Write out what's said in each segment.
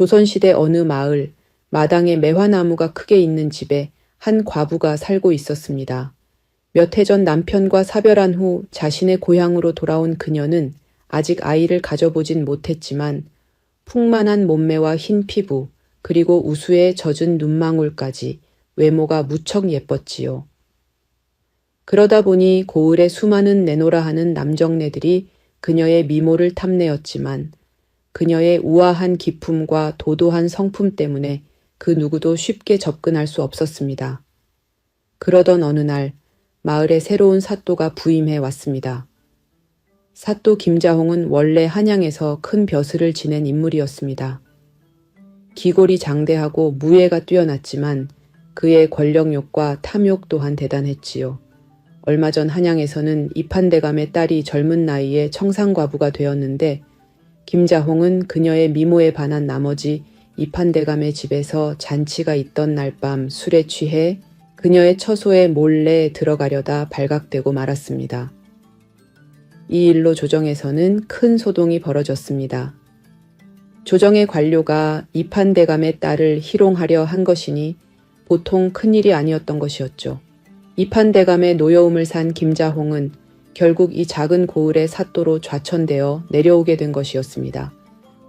조선시대 어느 마을, 마당에 매화나무가 크게 있는 집에 한 과부가 살고 있었습니다. 몇 해 전 남편과 사별한 후 자신의 고향으로 돌아온 그녀는 아직 아이를 가져보진 못했지만 풍만한 몸매와 흰 피부, 그리고 우수에 젖은 눈망울까지 외모가 무척 예뻤지요. 그러다 보니 고을의 수많은 내노라 하는 남정네들이 그녀의 미모를 탐내었지만 그녀의 우아한 기품과 도도한 성품 때문에 그 누구도 쉽게 접근할 수 없었습니다. 그러던 어느 날 마을에 새로운 사또가 부임해 왔습니다. 사또 김자홍은 원래 한양에서 큰 벼슬을 지낸 인물이었습니다. 기골이 장대하고 무예가 뛰어났지만 그의 권력욕과 탐욕 또한 대단했지요. 얼마 전 한양에서는 이판대감의 딸이 젊은 나이에 청상과부가 되었는데 김자홍은 그녀의 미모에 반한 나머지 이판대감의 집에서 잔치가 있던 날 밤 술에 취해 그녀의 처소에 몰래 들어가려다 발각되고 말았습니다. 이 일로 조정에서는 큰 소동이 벌어졌습니다. 조정의 관료가 이판대감의 딸을 희롱하려 한 것이니 보통 큰일이 아니었던 것이었죠. 이판대감의 노여움을 산 김자홍은 결국 이 작은 고을의 사또로 좌천되어 내려오게 된 것이었습니다.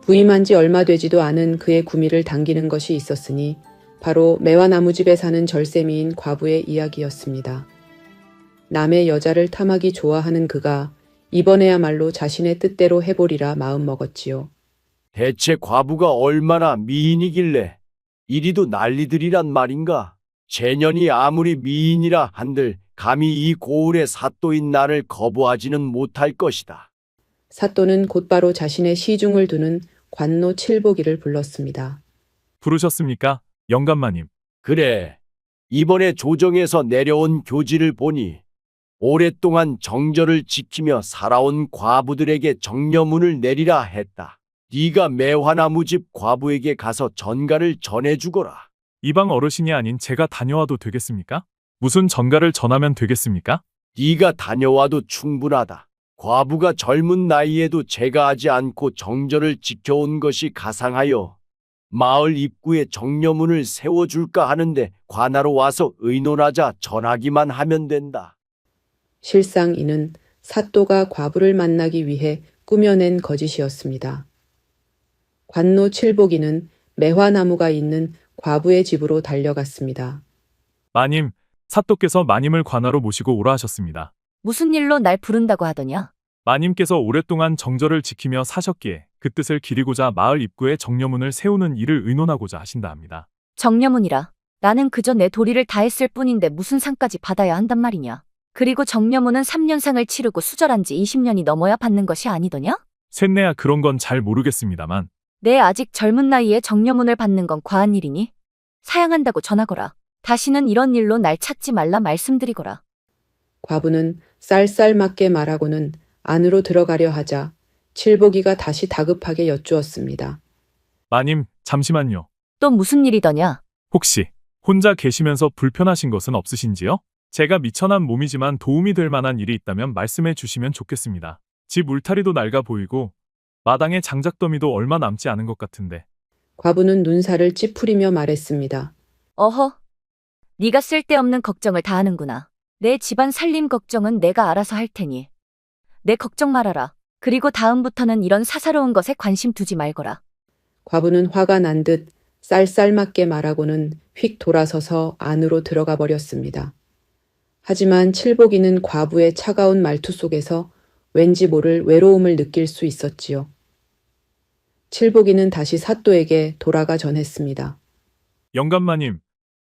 부임한 지 얼마 되지도 않은 그의 구미를 당기는 것이 있었으니 바로 매화나무집에 사는 절세미인 과부의 이야기였습니다. 남의 여자를 탐하기 좋아하는 그가 이번에야말로 자신의 뜻대로 해보리라 마음먹었지요. 대체 과부가 얼마나 미인이길래 이리도 난리들이란 말인가? 제년이 아무리 미인이라 한들 감히 이 고을의 사또인 나를 거부하지는 못할 것이다. 사또는 곧바로 자신의 시중을 두는 관노 칠보기를 불렀습니다. 부르셨습니까? 영감마님. 그래, 이번에 조정에서 내려온 교지를 보니 오랫동안 정절을 지키며 살아온 과부들에게 정려문을 내리라 했다. 네가 매화나무집 과부에게 가서 전가를 전해주거라. 이방 어르신이 아닌 제가 다녀와도 되겠습니까? 무슨 전가를 전하면 되겠습니까? 네가 다녀와도 충분하다. 과부가 젊은 나이에도 제가하지 않고 정절을 지켜온 것이 가상하여 마을 입구에 정려문을 세워줄까 하는데 관하로 와서 의논하자 전하기만 하면 된다. 실상 이는 사또가 과부를 만나기 위해 꾸며낸 거짓이었습니다. 관노 칠보기는 매화나무가 있는 과부의 집으로 달려갔습니다. 마님, 사또께서 마님을 관하로 모시고 오라 하셨습니다. 무슨 일로 날 부른다고 하더냐? 마님께서 오랫동안 정절을 지키며 사셨기에 그 뜻을 기리고자 마을 입구에 정려문을 세우는 일을 의논하고자 하신다 합니다. 정려문이라. 나는 그저 내 도리를 다했을 뿐인데 무슨 상까지 받아야 한단 말이냐? 그리고 정려문은 3년상을 치르고 수절한 지 20년이 넘어야 받는 것이 아니더냐? 셋내야 그런 건 잘 모르겠습니다만 내 아직 젊은 나이에 정려문을 받는 건 과한 일이니? 사양한다고 전하거라. 다시는 이런 일로 날 찾지 말라 말씀드리거라. 과부는 쌀쌀맞게 말하고는 안으로 들어가려 하자 칠보기가 다시 다급하게 여쭈었습니다. 마님, 잠시만요. 또 무슨 일이더냐? 혹시 혼자 계시면서 불편하신 것은 없으신지요? 제가 미천한 몸이지만 도움이 될 만한 일이 있다면 말씀해 주시면 좋겠습니다. 집 울타리도 낡아 보이고 마당에 장작더미도 얼마 남지 않은 것 같은데. 과부는 눈살을 찌푸리며 말했습니다. 어허, 네가 쓸데없는 걱정을 다 하는구나. 내 집안 살림 걱정은 내가 알아서 할 테니 내 걱정 말아라. 그리고 다음부터는 이런 사사로운 것에 관심 두지 말거라. 과부는 화가 난 듯 쌀쌀맞게 말하고는 휙 돌아서서 안으로 들어가 버렸습니다. 하지만 칠보기는 과부의 차가운 말투 속에서 왠지 모를 외로움을 느낄 수 있었지요. 칠보기는 다시 사또에게 돌아가 전했습니다. 영감마님,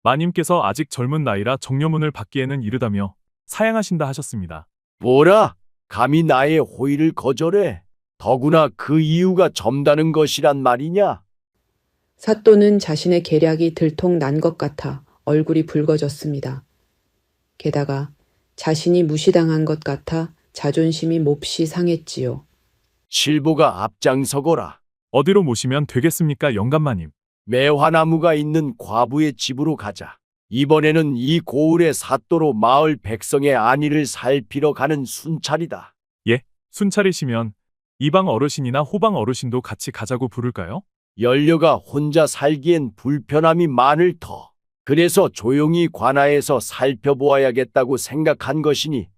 마님께서 아직 젊은 나이라 정려문을 받기에는 이르다며 사양하신다 하셨습니다. 뭐라? 감히 나의 호의를 거절해? 더구나 그 이유가 점다는 것이란 말이냐? 사또는 자신의 계략이 들통 난 것 같아 얼굴이 붉어졌습니다. 게다가 자신이 무시당한 것 같아 자존심이 몹시 상했지요. 칠보가 앞장서거라. 어디로 모시면 되겠습니까, 영감마님? 매화나무가 있는 과부의 집으로 가자. 이번에는 이 고을의 사또로 마을 백성의 안위를 살피러 가는 순찰이다. 예, 순찰이시면 이방 어르신이나 호방 어르신도 같이 가자고 부를까요? 연료가 혼자 살기엔 불편함이 많을 터. 그래서 조용히 관아에서 살펴보아야겠다고 생각한 것이니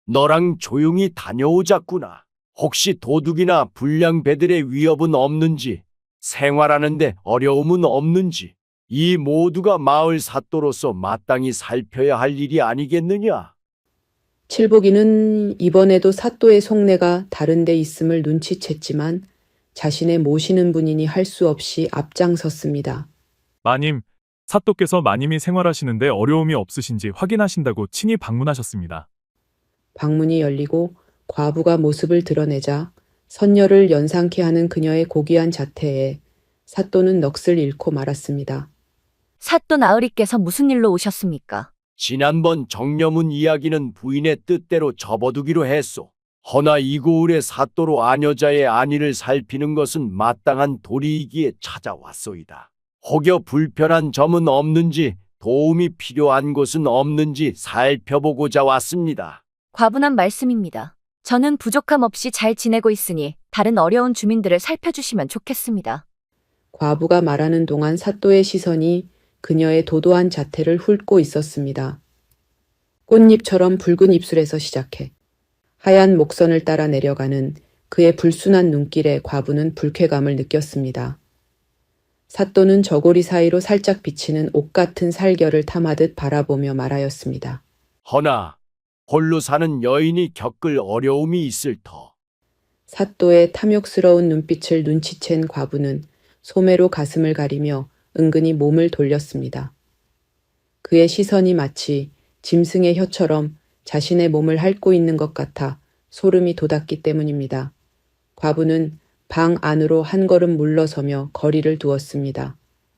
너랑 조용히 다녀오자꾸나. 혹시 도둑이나 불량배들의 위협은 없는지, 생활하는데 어려움은 없는지, 이 모두가 마을 사또로서 마땅히 살펴야 할 일이 아니겠느냐? 칠복이는 이번에도 사또의 속내가 다른 데 있음을 눈치챘지만 자신의 모시는 분이니 할 수 없이 앞장섰습니다. 마님, 사또께서 마님이 생활하시는데 어려움이 없으신지 확인하신다고 친히 방문하셨습니다. 방문이 열리고 과부가 모습을 드러내자 선녀를 연상케 하는 그녀의 고귀한 자태에 사또는 넋을 잃고 말았습니다. 사또 나으리께서 무슨 일로 오셨습니까? 지난번 정려문 이야기는 부인의 뜻대로 접어두기로 했소. 허나 이고을의 사또로 아녀자의 안위를 살피는 것은 마땅한 도리이기에 찾아왔소이다. 혹여 불편한 점은 없는지, 도움이 필요한 곳은 없는지 살펴보고자 왔습니다. 과분한 말씀입니다. 저는 부족함 없이 잘 지내고 있으니 다른 어려운 주민들을 살펴주시면 좋겠습니다. 과부가 말하는 동안 사또의 시선이 그녀의 도도한 자태를 훑고 있었습니다. 꽃잎처럼 붉은 입술에서 시작해 하얀 목선을 따라 내려가는 그의 불순한 눈길에 과부는 불쾌감을 느꼈습니다. 사또는 저고리 사이로 살짝 비치는 옷 같은 살결을 탐하듯 바라보며 말하였습니다. 허나 홀로 사는 여인이 겪을 어려움이 있을 터. 사또의 탐욕스러운 눈빛을 눈치챈 과부는 소매로 가슴을 가리며 은근히 몸을 돌렸습니다. 그의 시선이 마치 짐승의 혀처럼 자신의 몸을 핥고 있는 것 같아 소름이 돋았기 때문입니다. 과부는 방 안으로 한 걸음 물러서며 거리를 두었습니다.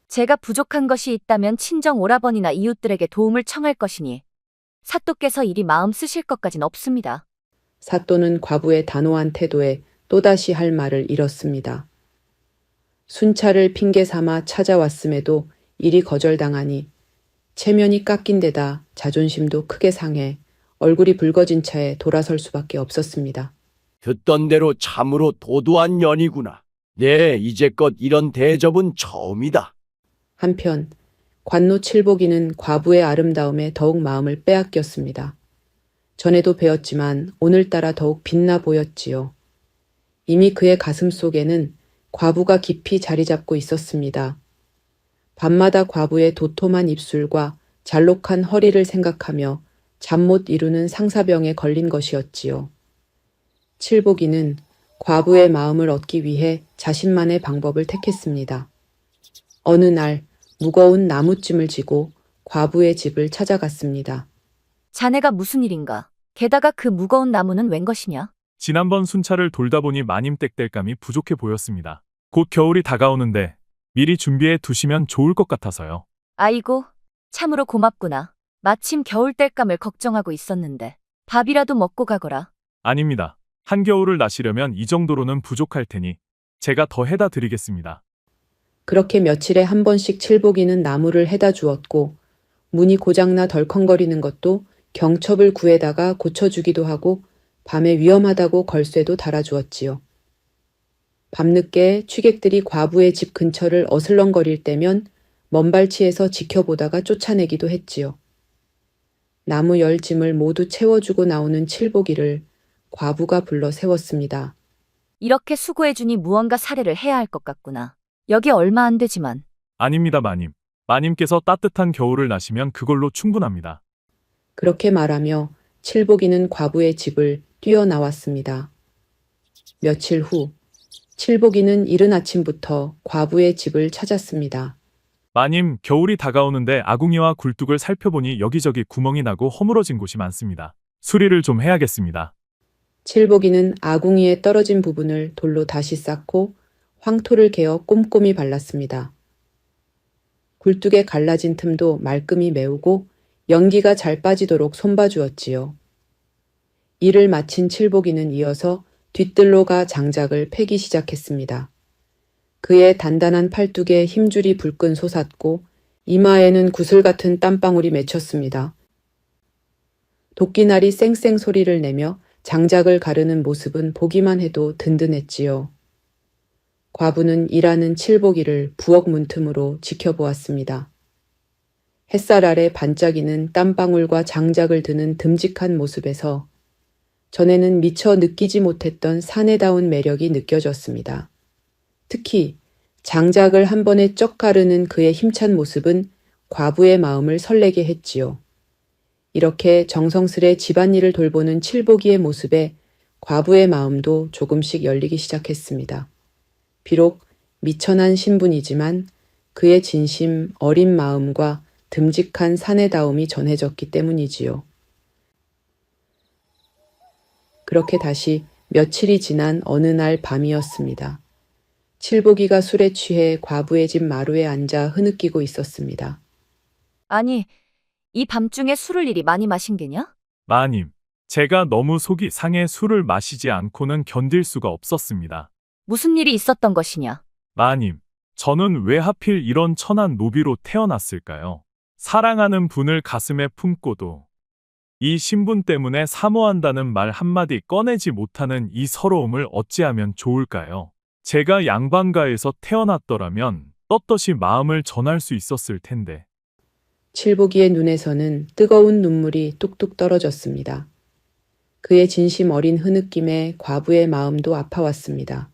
제가 부족한 것이 있다면 친정 오라버니나 이웃들에게 도움을 청할 것이니 사또께서 이리 마음 쓰실 것까진 없습니다. 사또는 과부의 단호한 태도에 또다시 할 말을 잃었습니다. 순찰을 핑계 삼아 찾아왔음에도 이리 거절당하니 체면이 깎인 데다 자존심도 크게 상해 얼굴이 붉어진 채 돌아설 수밖에 없었습니다. 듣던 대로 참으로 도도한 년이구나. 네, 이제껏 이런 대접은 처음이다. 한편 관노 칠복이는 과부의 아름다움에 더욱 마음을 빼앗겼습니다. 전에도 배웠지만 오늘따라 더욱 빛나 보였지요. 이미 그의 가슴 속에는 과부가 깊이 자리 잡고 있었습니다. 밤마다 과부의 도톰한 입술과 잘록한 허리를 생각하며 잠 못 이루는 상사병에 걸린 것이었지요. 칠복이는 과부의 마음을 얻기 위해 자신만의 방법을 택했습니다. 어느 날 무거운 나무찜을 지고 과부의 집을 찾아갔습니다. 자네가 무슨 일인가? 게다가 그 무거운 나무는 웬 것이냐? 지난번 순찰을 돌다 보니 마님 떽떽감이 부족해 보였습니다. 곧 겨울이 다가오는데 미리 준비해 두시면 좋을 것 같아서요. 아이고, 참으로 고맙구나. 마침 겨울 땔감을 걱정하고 있었는데 밥이라도 먹고 가거라. 아닙니다. 한겨울을 나시려면 이 정도로는 부족할 테니 제가 더 해다 드리겠습니다. 그렇게 며칠에 한 번씩 칠복이는 나무를 해다 주었고 문이 고장나 덜컹거리는 것도 경첩을 구해다가 고쳐주기도 하고 밤에 위험하다고 걸쇠도 달아주었지요. 밤늦게 취객들이 과부의 집 근처를 어슬렁거릴 때면 먼발치에서 지켜보다가 쫓아내기도 했지요. 나무 10짐을 모두 채워주고 나오는 칠복이를 과부가 불러 세웠습니다. 이렇게 수고해주니 무언가 사례를 해야 할 것 같구나. 여기 얼마 안 되지만. 아닙니다, 마님. 마님께서 따뜻한 겨울을 나시면 그걸로 충분합니다. 그렇게 말하며 칠복이는 과부의 집을 뛰어나왔습니다. 며칠 후 칠복이는 이른 아침부터 과부의 집을 찾았습니다. 마님, 겨울이 다가오는데 아궁이와 굴뚝을 살펴보니 여기저기 구멍이 나고 허물어진 곳이 많습니다. 수리를 좀 해야겠습니다. 칠복이는 아궁이에 떨어진 부분을 돌로 다시 쌓고 황토를 개어 꼼꼼히 발랐습니다. 굴뚝에 갈라진 틈도 말끔히 메우고 연기가 잘 빠지도록 손봐주었지요. 일을 마친 칠복이는 이어서 뒤뜰로 가 장작을 패기 시작했습니다. 그의 단단한 팔뚝에 힘줄이 불끈 솟았고 이마에는 구슬 같은 땀방울이 맺혔습니다. 도끼날이 쌩쌩 소리를 내며 장작을 가르는 모습은 보기만 해도 든든했지요. 과부는 일하는 칠복이를 부엌 문틈으로 지켜보았습니다. 햇살 아래 반짝이는 땀방울과 장작을 드는 듬직한 모습에서 전에는 미처 느끼지 못했던 사내다운 매력이 느껴졌습니다. 특히 장작을 한 번에 쩍 가르는 그의 힘찬 모습은 과부의 마음을 설레게 했지요. 이렇게 정성스레 집안일을 돌보는 칠복이의 모습에 과부의 마음도 조금씩 열리기 시작했습니다. 비록 미천한 신분이지만 그의 진심 어린 마음과 듬직한 사내다움이 전해졌기 때문이지요. 그렇게 다시 며칠이 지난 어느 날 밤이었습니다. 칠복이가 술에 취해 과부의 집 마루에 앉아 흐느끼고 있었습니다. 아니, 이 밤중에 술을 이리 많이 마신 게냐? 마님, 제가 너무 속이 상해 술을 마시지 않고는 견딜 수가 없었습니다. 무슨 일이 있었던 것이냐? 마님, 저는 왜 하필 이런 천한 노비로 태어났을까요? 사랑하는 분을 가슴에 품고도 이 신분 때문에 사모한다는 말 한마디 꺼내지 못하는 이 서러움을 어찌하면 좋을까요? 제가 양반가에서 태어났더라면 떳떳이 마음을 전할 수 있었을 텐데. 칠복이의 눈에서는 뜨거운 눈물이 뚝뚝 떨어졌습니다. 그의 진심 어린 흐느낌에 과부의 마음도 아파왔습니다.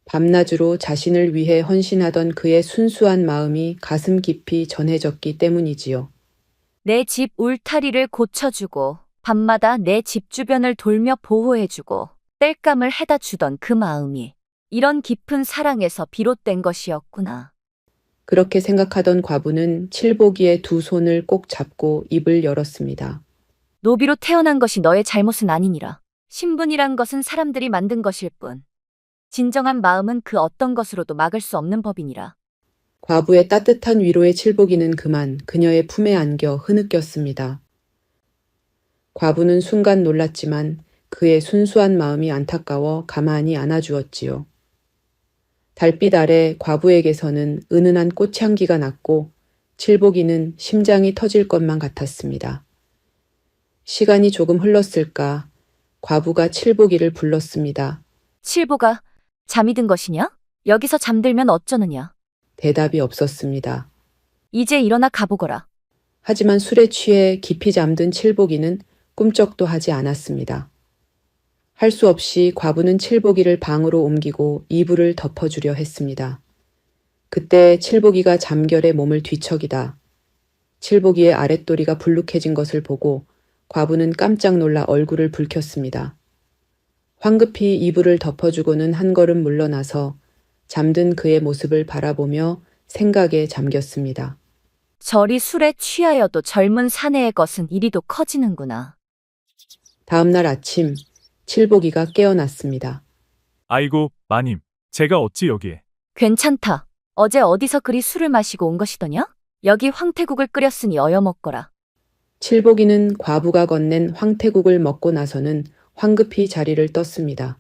밤낮으로 자신을 위해 헌신하던 그의 순수한 마음이 가슴 깊이 전해졌기 때문이지요. 내 집 울타리를 고쳐주고 밤마다 내 집 주변을 돌며 보호해주고 땔감을 해다 주던 그 마음이 이런 깊은 사랑에서 비롯된 것이었구나. 그렇게 생각하던 과부는 칠복이의 두 손을 꼭 잡고 입을 열었습니다. 노비로 태어난 것이 너의 잘못은 아니니라. 신분이란 것은 사람들이 만든 것일 뿐. 진정한 마음은 그 어떤 것으로도 막을 수 없는 법이니라. 과부의 따뜻한 위로에 칠복이는 그만 그녀의 품에 안겨 흐느꼈습니다. 과부는 순간 놀랐지만 그의 순수한 마음이 안타까워 가만히 안아주었지요. 달빛 아래 과부에게서는 은은한 꽃향기가 났고 칠복이는 심장이 터질 것만 같았습니다. 시간이 조금 흘렀을까 과부가 칠복이를 불렀습니다. 칠보가 잠이 든 것이냐? 여기서 잠들면 어쩌느냐? 대답이 없었습니다. 이제 일어나 가보거라. 하지만 술에 취해 깊이 잠든 칠복이는 꿈쩍도 하지 않았습니다. 할 수 없이 과부는 칠복이를 방으로 옮기고 이불을 덮어주려 했습니다. 그때 칠복이가 잠결에 몸을 뒤척이다. 칠복이의 아랫도리가 불룩해진 것을 보고 과부는 깜짝 놀라 얼굴을 붉혔습니다. 황급히 이불을 덮어주고는 한 걸음 물러나서 잠든 그의 모습을 바라보며 생각에 잠겼습니다. 저리 술에 취하여도 젊은 사내의 것은 이리도 커지는구나. 다음 날 아침 칠복이가 깨어났습니다. 아이고, 마님, 제가 어찌 여기에. 괜찮다. 어제 어디서 그리 술을 마시고 온 것이더냐? 여기 황태국을 끓였으니 어여 먹거라. 칠복이는 과부가 건넨 황태국을 먹고 나서는 황급히 자리를 떴습니다.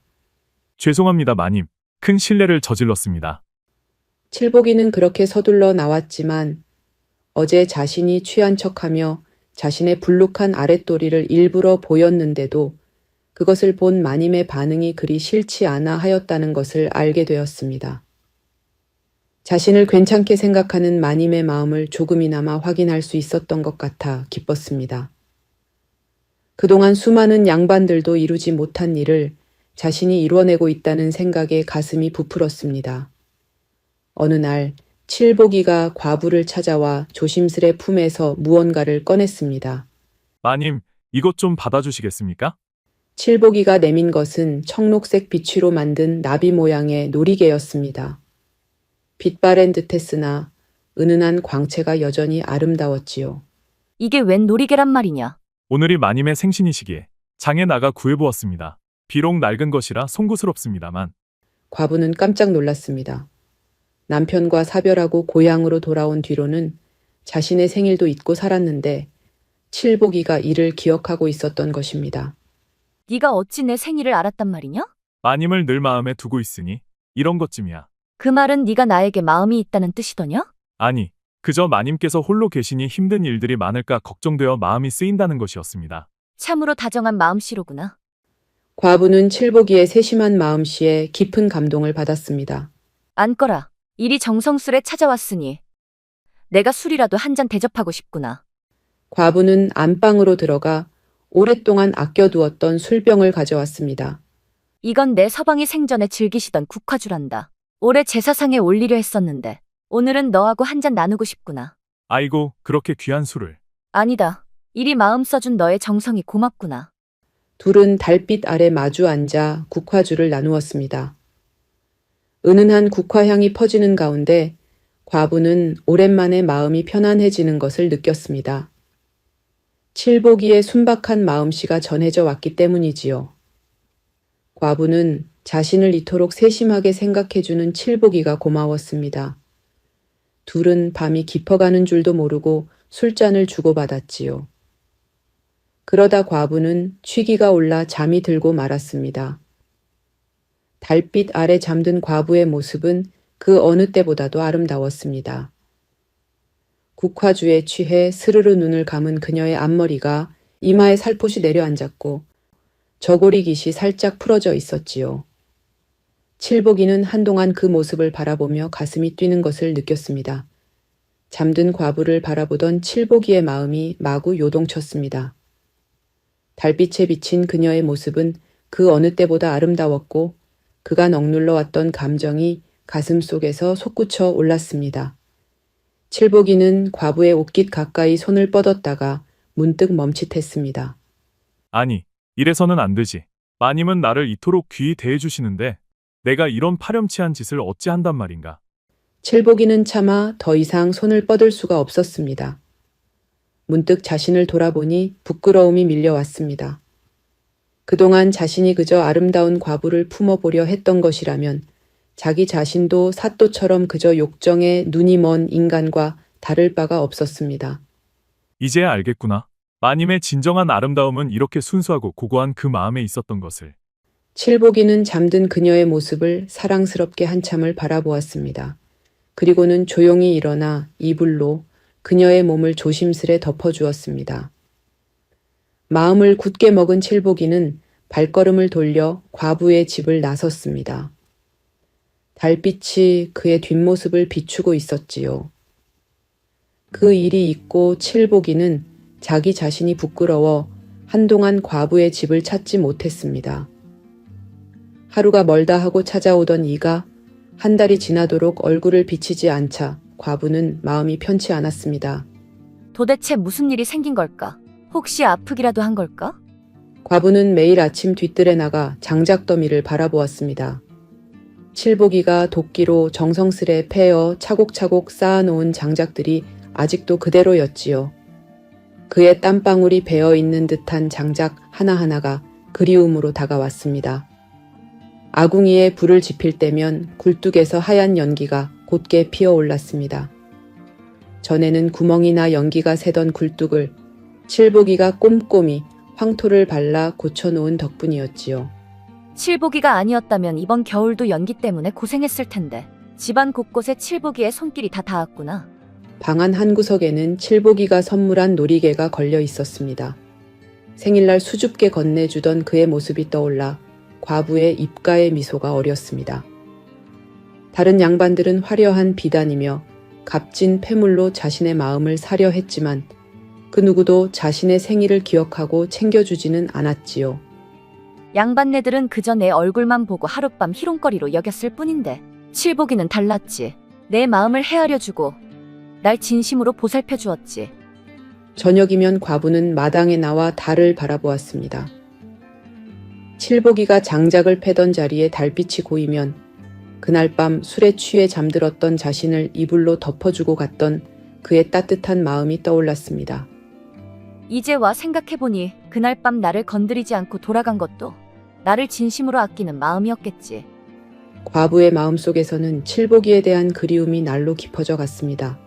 죄송합니다, 마님. 큰 실례를 저질렀습니다. 칠복이는 그렇게 서둘러 나왔지만 어제 자신이 취한 척하며 자신의 불룩한 아랫도리를 일부러 보였는데도 그것을 본 마님의 반응이 그리 싫지 않아 하였다는 것을 알게 되었습니다. 자신을 괜찮게 생각하는 마님의 마음을 조금이나마 확인할 수 있었던 것 같아 기뻤습니다. 그동안 수많은 양반들도 이루지 못한 일을 자신이 이루어내고 있다는 생각에 가슴이 부풀었습니다. 어느 날 칠복이가 과부를 찾아와 조심스레 품에서 무언가를 꺼냈습니다. 마님, 이것 좀 받아주시겠습니까? 칠복이가 내민 것은 청록색 비취로 만든 나비 모양의 놀이개였습니다. 빛바랜 듯했으나 은은한 광채가 여전히 아름다웠지요. 이게 웬 놀이개란 말이냐? 오늘이 마님의 생신이시기에 장에 나가 구해보았습니다. 비록 낡은 것이라 송구스럽습니다만. 과부는 깜짝 놀랐습니다. 남편과 사별하고 고향으로 돌아온 뒤로는 자신의 생일도 잊고 살았는데 칠복이가 이를 기억하고 있었던 것입니다. 네가 어찌 내 생일을 알았단 말이냐? 마님을 늘 마음에 두고 있으니 이런 것쯤이야. 그 말은 네가 나에게 마음이 있다는 뜻이더냐? 아니, 그저 마님께서 홀로 계시니 힘든 일들이 많을까 걱정되어 마음이 쓰인다는 것이었습니다. 참으로 다정한 마음씨로구나. 과부는 칠복이의 세심한 마음씨에 깊은 감동을 받았습니다. 앉거라. 일이 정성스레 찾아왔으니 내가 술이라도 한 잔 대접하고 싶구나. 과부는 안방으로 들어가 오랫동안 아껴두었던 술병을 가져왔습니다. 이건 내 서방이 생전에 즐기시던 국화주란다. 올해 제사상에 올리려 했었는데 오늘은 너하고 한 잔 나누고 싶구나. 아이고, 그렇게 귀한 술을. 아니다. 이리 마음 써준 너의 정성이 고맙구나. 둘은 달빛 아래 마주 앉아 국화주를 나누었습니다. 은은한 국화향이 퍼지는 가운데 과부는 오랜만에 마음이 편안해지는 것을 느꼈습니다. 칠복이의 순박한 마음씨가 전해져 왔기 때문이지요. 과부는 자신을 이토록 세심하게 생각해주는 칠복이가 고마웠습니다. 둘은 밤이 깊어가는 줄도 모르고 술잔을 주고받았지요. 그러다 과부는 취기가 올라 잠이 들고 말았습니다. 달빛 아래 잠든 과부의 모습은 그 어느 때보다도 아름다웠습니다. 국화주에 취해 스르르 눈을 감은 그녀의 앞머리가 이마에 살포시 내려앉았고 저고리 깃이 살짝 풀어져 있었지요. 칠복이는 한동안 그 모습을 바라보며 가슴이 뛰는 것을 느꼈습니다. 잠든 과부를 바라보던 칠복이의 마음이 마구 요동쳤습니다. 달빛에 비친 그녀의 모습은 그 어느 때보다 아름다웠고 그가 억눌러 왔던 감정이 가슴 속에서 솟구쳐 올랐습니다. 칠복이는 과부의 옷깃 가까이 손을 뻗었다가 문득 멈칫했습니다. 아니, 이래서는 안 되지. 마님은 나를 이토록 귀히 대해주시는데 내가 이런 파렴치한 짓을 어찌 한단 말인가. 칠복이는 차마 더 이상 손을 뻗을 수가 없었습니다. 문득 자신을 돌아보니 부끄러움이 밀려왔습니다. 그동안 자신이 그저 아름다운 과부를 품어보려 했던 것이라면 자기 자신도 사또처럼 그저 욕정에 눈이 먼 인간과 다를 바가 없었습니다. 이제야 알겠구나. 마님의 진정한 아름다움은 이렇게 순수하고 고고한 그 마음에 있었던 것을. 칠복이는 잠든 그녀의 모습을 사랑스럽게 한참을 바라보았습니다. 그리고는 조용히 일어나 이불로 그녀의 몸을 조심스레 덮어주었습니다. 마음을 굳게 먹은 칠복이는 발걸음을 돌려 과부의 집을 나섰습니다. 달빛이 그의 뒷모습을 비추고 있었지요. 그 일이 있고 칠복이는 자기 자신이 부끄러워 한동안 과부의 집을 찾지 못했습니다. 하루가 멀다 하고 찾아오던 이가 한 달이 지나도록 얼굴을 비치지 않자 과부는 마음이 편치 않았습니다. 도대체 무슨 일이 생긴 걸까? 혹시 아프기라도 한 걸까? 과부는 매일 아침 뒤뜰에 나가 장작더미를 바라보았습니다. 칠복이가 도끼로 정성스레 패어 차곡차곡 쌓아놓은 장작들이 아직도 그대로였지요. 그의 땀방울이 배어있는 듯한 장작 하나하나가 그리움으로 다가왔습니다. 아궁이에 불을 지필 때면 굴뚝에서 하얀 연기가 곧게 피어올랐습니다. 전에는 구멍이나 연기가 새던 굴뚝을 칠복이가 꼼꼼히 황토를 발라 고쳐놓은 덕분이었지요. 칠복이가 아니었다면 이번 겨울도 연기 때문에 고생했을 텐데. 집안 곳곳에 칠복이의 손길이 다 닿았구나. 방 안 한 구석에는 칠복이가 선물한 놀이개가 걸려 있었습니다. 생일날 수줍게 건네주던 그의 모습이 떠올라 과부의 입가의 미소가 어렸습니다. 다른 양반들은 화려한 비단이며 값진 폐물로 자신의 마음을 사려 했지만 그 누구도 자신의 생일을 기억하고 챙겨주지는 않았지요. 양반네들은 그저 내 얼굴만 보고 하룻밤 희롱거리로 여겼을 뿐인데 칠복이는 달랐지. 내 마음을 헤아려주고 날 진심으로 보살펴 주었지. 저녁이면 과부는 마당에 나와 달을 바라보았습니다. 칠복이가 장작을 패던 자리에 달빛이 고이면 그날 밤 술에 취해 잠들었던 자신을 이불로 덮어주고 갔던 그의 따뜻한 마음이 떠올랐습니다. 이제 와 생각해보니 그날 밤 나를 건드리지 않고 돌아간 것도 나를 진심으로 아끼는 마음이었겠지. 과부의 마음속에서는 칠복이에 대한 그리움이 날로 깊어져 갔습니다.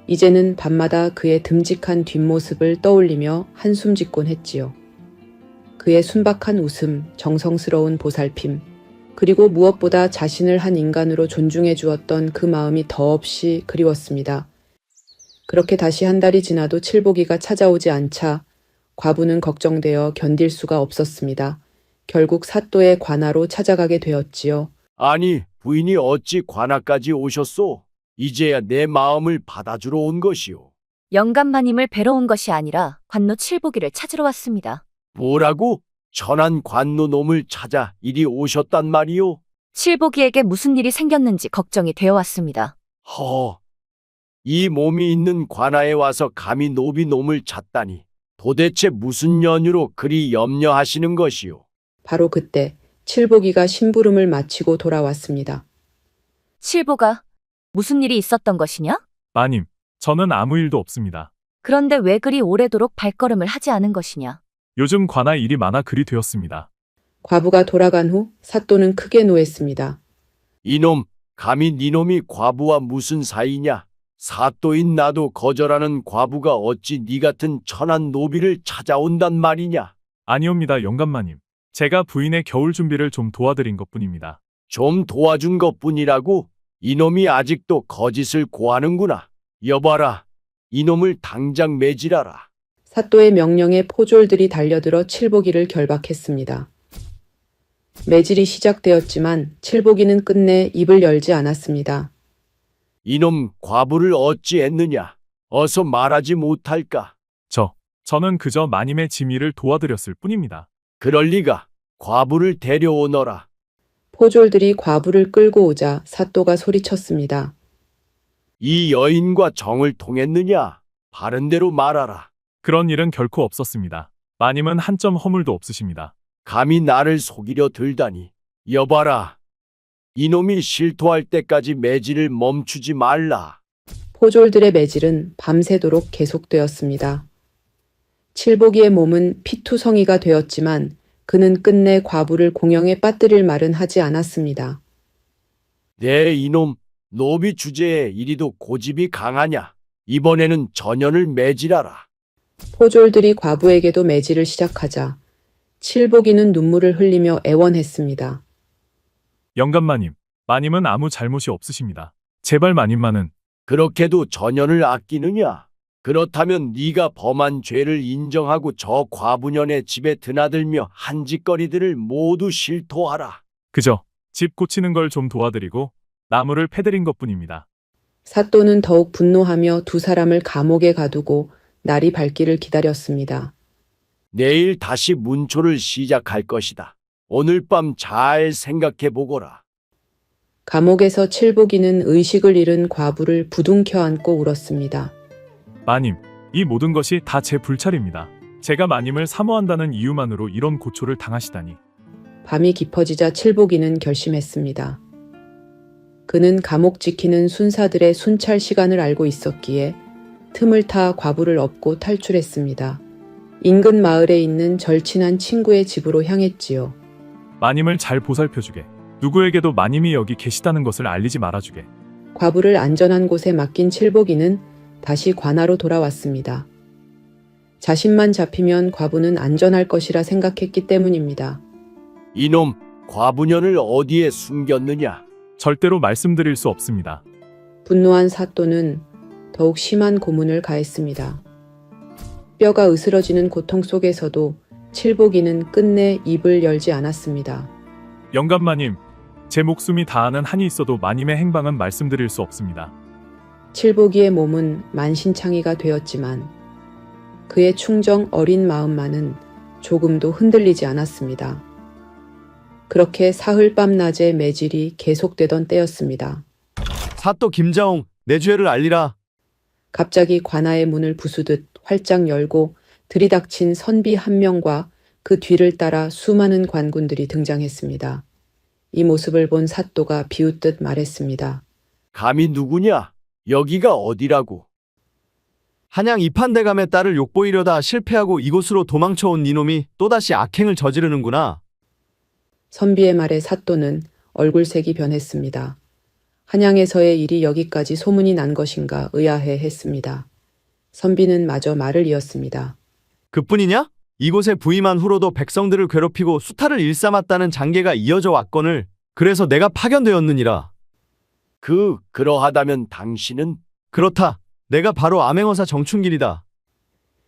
이제는 밤마다 그의 듬직한 뒷모습을 떠올리며 한숨 짓곤 했지요. 그의 순박한 웃음, 정성스러운 보살핌, 그리고 무엇보다 자신을 한 인간으로 존중해 주었던 그 마음이 더없이 그리웠습니다. 그렇게 다시 한 달이 지나도 칠복이가 찾아오지 않자 과부는 걱정되어 견딜 수가 없었습니다. 결국 사또의 관하로 찾아가게 되었지요. 아니, 부인이 어찌 관아까지 오셨소? 이제야 내 마음을 받아주러 온 것이오. 영감마님을 뵈러 온 것이 아니라 관노 칠보기를 찾으러 왔습니다. 뭐라고? 천한 관노 놈을 찾아 이리 오셨단 말이오? 칠보기에게 무슨 일이 생겼는지 걱정이 되어 왔습니다. 이 몸이 있는 관아에 와서 감히 노비 놈을 찾다니 도대체 무슨 연유로 그리 염려하시는 것이오? 바로 그때 칠보기가 심부름을 마치고 돌아왔습니다. 칠보가 무슨 일이 있었던 것이냐? 마님, 저는 아무 일도 없습니다. 그런데 왜 그리 오래도록 발걸음을 하지 않은 것이냐? 요즘 관아 일이 많아 그리 되었습니다. 과부가 돌아간 후 사또는 크게 노했습니다. 이놈, 감히 니놈이 과부와 무슨 사이냐? 사또인 나도 거절하는 과부가 어찌 니 같은 천한 노비를 찾아온단 말이냐? 아니옵니다, 영감마님. 제가 부인의 겨울 준비를 좀 도와드린 것뿐입니다. 좀 도와준 것뿐이라고? 이놈이 아직도 거짓을 고하는구나. 여봐라, 이놈을 당장 매질하라. 사또의 명령에 포졸들이 달려들어 칠보기를 결박했습니다. 매질이 시작되었지만 칠보기는 끝내 입을 열지 않았습니다. 이놈 과부를 어찌 했느냐? 어서 말하지 못할까? 저는 그저 마님의 지미를 도와드렸을 뿐입니다. 그럴 리가. 과부를 데려오너라. 포졸들이 과부를 끌고 오자 사또가 소리쳤습니다. 이 여인과 정을 통했느냐? 바른 대로 말하라. 그런 일은 결코 없었습니다. 마님은 한 점 허물도 없으십니다. 감히 나를 속이려 들다니. 여봐라. 이놈이 실토할 때까지 매질을 멈추지 말라. 포졸들의 매질은 밤새도록 계속되었습니다. 칠보기의 몸은 피투성이가 되었지만 그는 끝내 과부를 공영에 빠뜨릴 말은 하지 않았습니다. 네 이놈, 노비 주제에 이리도 고집이 강하냐? 이번에는 전연을 매질하라. 포졸들이 과부에게도 매질을 시작하자 칠보기는 눈물을 흘리며 애원했습니다. 영감마님, 마님은 아무 잘못이 없으십니다. 제발 마님만은. 그렇게도 전연을 아끼느냐? 그렇다면 네가 범한 죄를 인정하고 저 과부년의 집에 드나들며 한 짓거리들을 모두 실토하라. 그저 집 고치는 걸 좀 도와드리고 나무를 패드린 것뿐입니다. 사또는 더욱 분노하며 두 사람을 감옥에 가두고 날이 밝기를 기다렸습니다. 내일 다시 문초를 시작할 것이다. 오늘 밤 잘 생각해 보거라. 감옥에서 칠보기는 의식을 잃은 과부를 부둥켜 안고 울었습니다. 마님, 이 모든 것이 다 제 불찰입니다. 제가 마님을 사모한다는 이유만으로 이런 고초를 당하시다니. 밤이 깊어지자 칠보기는 결심했습니다. 그는 감옥 지키는 순사들의 순찰 시간을 알고 있었기에 틈을 타 과부를 업고 탈출했습니다. 인근 마을에 있는 절친한 친구의 집으로 향했지요. 마님을 잘 보살펴주게. 누구에게도 마님이 여기 계시다는 것을 알리지 말아주게. 과부를 안전한 곳에 맡긴 칠보기는 다시 관아로 돌아왔습니다. 자신만 잡히면 과부는 안전할 것이라 생각했기 때문입니다. 이놈, 과부년을 어디에 숨겼느냐? 절대로 말씀드릴 수 없습니다. 분노한 사또는 더욱 심한 고문을 가했습니다. 뼈가 으스러지는 고통 속에서도 칠보기는 끝내 입을 열지 않았습니다. 영감마님, 제 목숨이 다하는 한이 있어도 마님의 행방은 말씀드릴 수 없습니다. 칠보기의 몸은 만신창이가 되었지만 그의 충정 어린 마음만은 조금도 흔들리지 않았습니다. 그렇게 사흘 밤낮의 매질이 계속되던 때였습니다. 사또 김자홍, 내 죄를 알리라. 갑자기 관아의 문을 부수듯 활짝 열고 들이닥친 선비 한 명과 그 뒤를 따라 수많은 관군들이 등장했습니다. 이 모습을 본 사또가 비웃듯 말했습니다. 감히 누구냐? 여기가 어디라고? 한양 이판대감의 딸을 욕보이려다 실패하고 이곳으로 도망쳐온 니놈이 또다시 악행을 저지르는구나. 선비의 말에 사또는 얼굴색이 변했습니다. 한양에서의 일이 여기까지 소문이 난 것인가 의아해 했습니다. 선비는 마저 말을 이었습니다. 그뿐이냐? 이곳에 부임한 후로도 백성들을 괴롭히고 수탈을 일삼았다는 장계가 이어져 왔거늘 그래서 내가 파견되었느니라. 그러하다면 당신은? 그렇다. 내가 바로 암행어사 정춘길이다.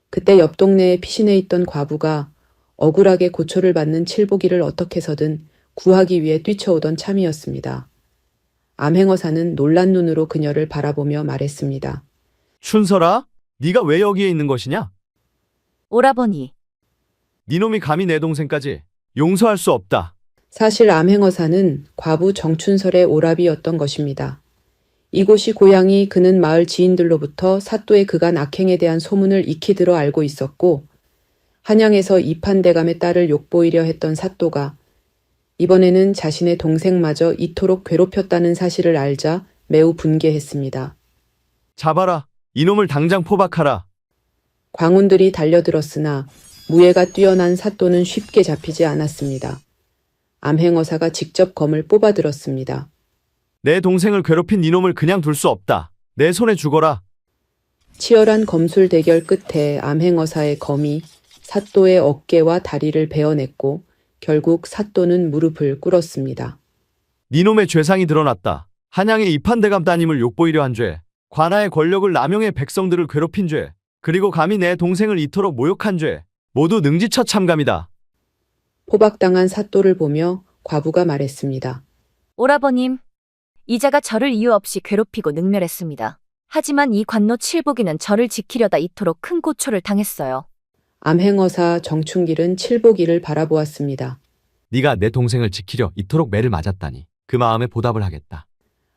그때 옆 동네에 피신해 있던 과부가 억울하게 고초를 받는 칠보기를 어떻게 해서든 구하기 위해 뛰쳐오던 참이었습니다. 암행어사는 놀란 눈으로 그녀를 바라보며 말했습니다. 춘설아, 네가 왜 여기에 있는 것이냐? 오라버니, 네놈이 감히 내 동생까지 용서할 수 없다. 사실 암행어사는 과부 정춘설의 오라비였던 것입니다. 이곳이 고향이 그는 마을 지인들로부터 사또의 그간 악행에 대한 소문을 익히 들어 알고 있었고, 한양에서 이판대감의 딸을 욕보이려 했던 사또가 이번에는 자신의 동생마저 이토록 괴롭혔다는 사실을 알자 매우 분개했습니다. 잡아라. 이놈을 당장 포박하라. 광운들이 달려들었으나 무예가 뛰어난 사또는 쉽게 잡히지 않았습니다. 암행어사가 직접 검을 뽑아들었습니다. 내 동생을 괴롭힌 이놈을 그냥 둘 수 없다. 내 손에 죽어라. 치열한 검술 대결 끝에 암행어사의 검이 사또의 어깨와 다리를 베어냈고 결국 사또는 무릎을 꿇었습니다. 네놈의 죄상이 드러났다. 한양의 이판대감 따님을 욕보이려 한 죄, 관아의 권력을 남용해 백성들을 괴롭힌 죄, 그리고 감히 내 동생을 이토록 모욕한 죄, 모두 능지처참감이다. 포박당한 사또를 보며 과부가 말했습니다. 오라버님, 이자가 저를 이유 없이 괴롭히고 능멸했습니다. 하지만 이 관노 칠복이는 저를 지키려다 이토록 큰 고초를 당했어요. 암행어사 정춘길은 칠복이를 바라보았습니다. 네가 내 동생을 지키려 이토록 매를 맞았다니 그 마음에 보답을 하겠다.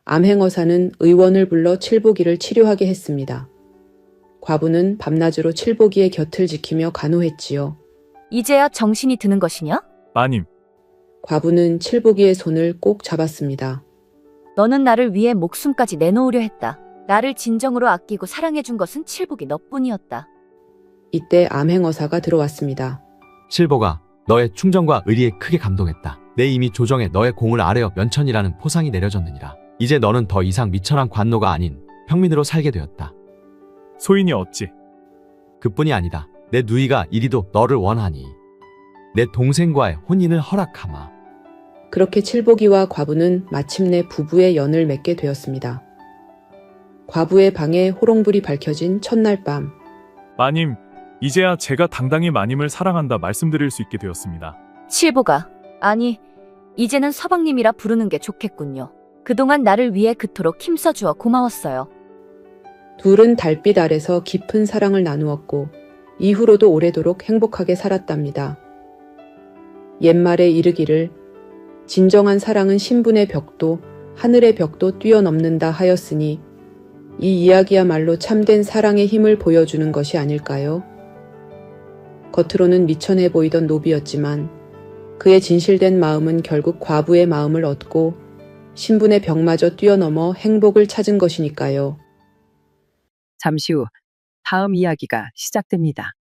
암행어사는 의원을 불러 칠복이를 치료하게 했습니다. 과부는 밤낮으로 칠복이의 곁을 지키며 간호했지요. 이제야 정신이 드는 것이냐? 마님, 과부는 칠복이의 손을 꼭 잡았습니다. 너는 나를 위해 목숨까지 내놓으려 했다. 나를 진정으로 아끼고 사랑해준 것은 칠복이 너뿐이었다. 이때 암행어사가 들어왔습니다. 실보가 너의 충정과 의리에 크게 감동했다. 내 이미 조정에 너의 공을 아뢰어 면천이라는 포상이 내려졌느니라. 이제 너는 더 이상 미천한 관노가 아닌 평민으로 살게 되었다. 소인이 어찌? 그뿐이 아니다. 내 누이가 이리도 너를 원하니 내 동생과의 혼인을 허락하마. 그렇게 칠복이와 과부는 마침내 부부의 연을 맺게 되었습니다. 과부의 방에 호롱불이 밝혀진 첫날 밤, 마님, 이제야 제가 당당히 마님을 사랑한다 말씀드릴 수 있게 되었습니다. 칠보가, 아니, 이제는 서방님이라 부르는 게 좋겠군요. 그동안 나를 위해 그토록 힘써주어 고마웠어요. 둘은 달빛 아래서 깊은 사랑을 나누었고 이후로도 오래도록 행복하게 살았답니다. 옛말에 이르기를 진정한 사랑은 신분의 벽도 하늘의 벽도 뛰어넘는다 하였으니 이 이야기야말로 참된 사랑의 힘을 보여주는 것이 아닐까요? 겉으로는 미천해 보이던 노비였지만 그의 진실된 마음은 결국 과부의 마음을 얻고 신분의 벽마저 뛰어넘어 행복을 찾은 것이니까요. 잠시 후 다음 이야기가 시작됩니다.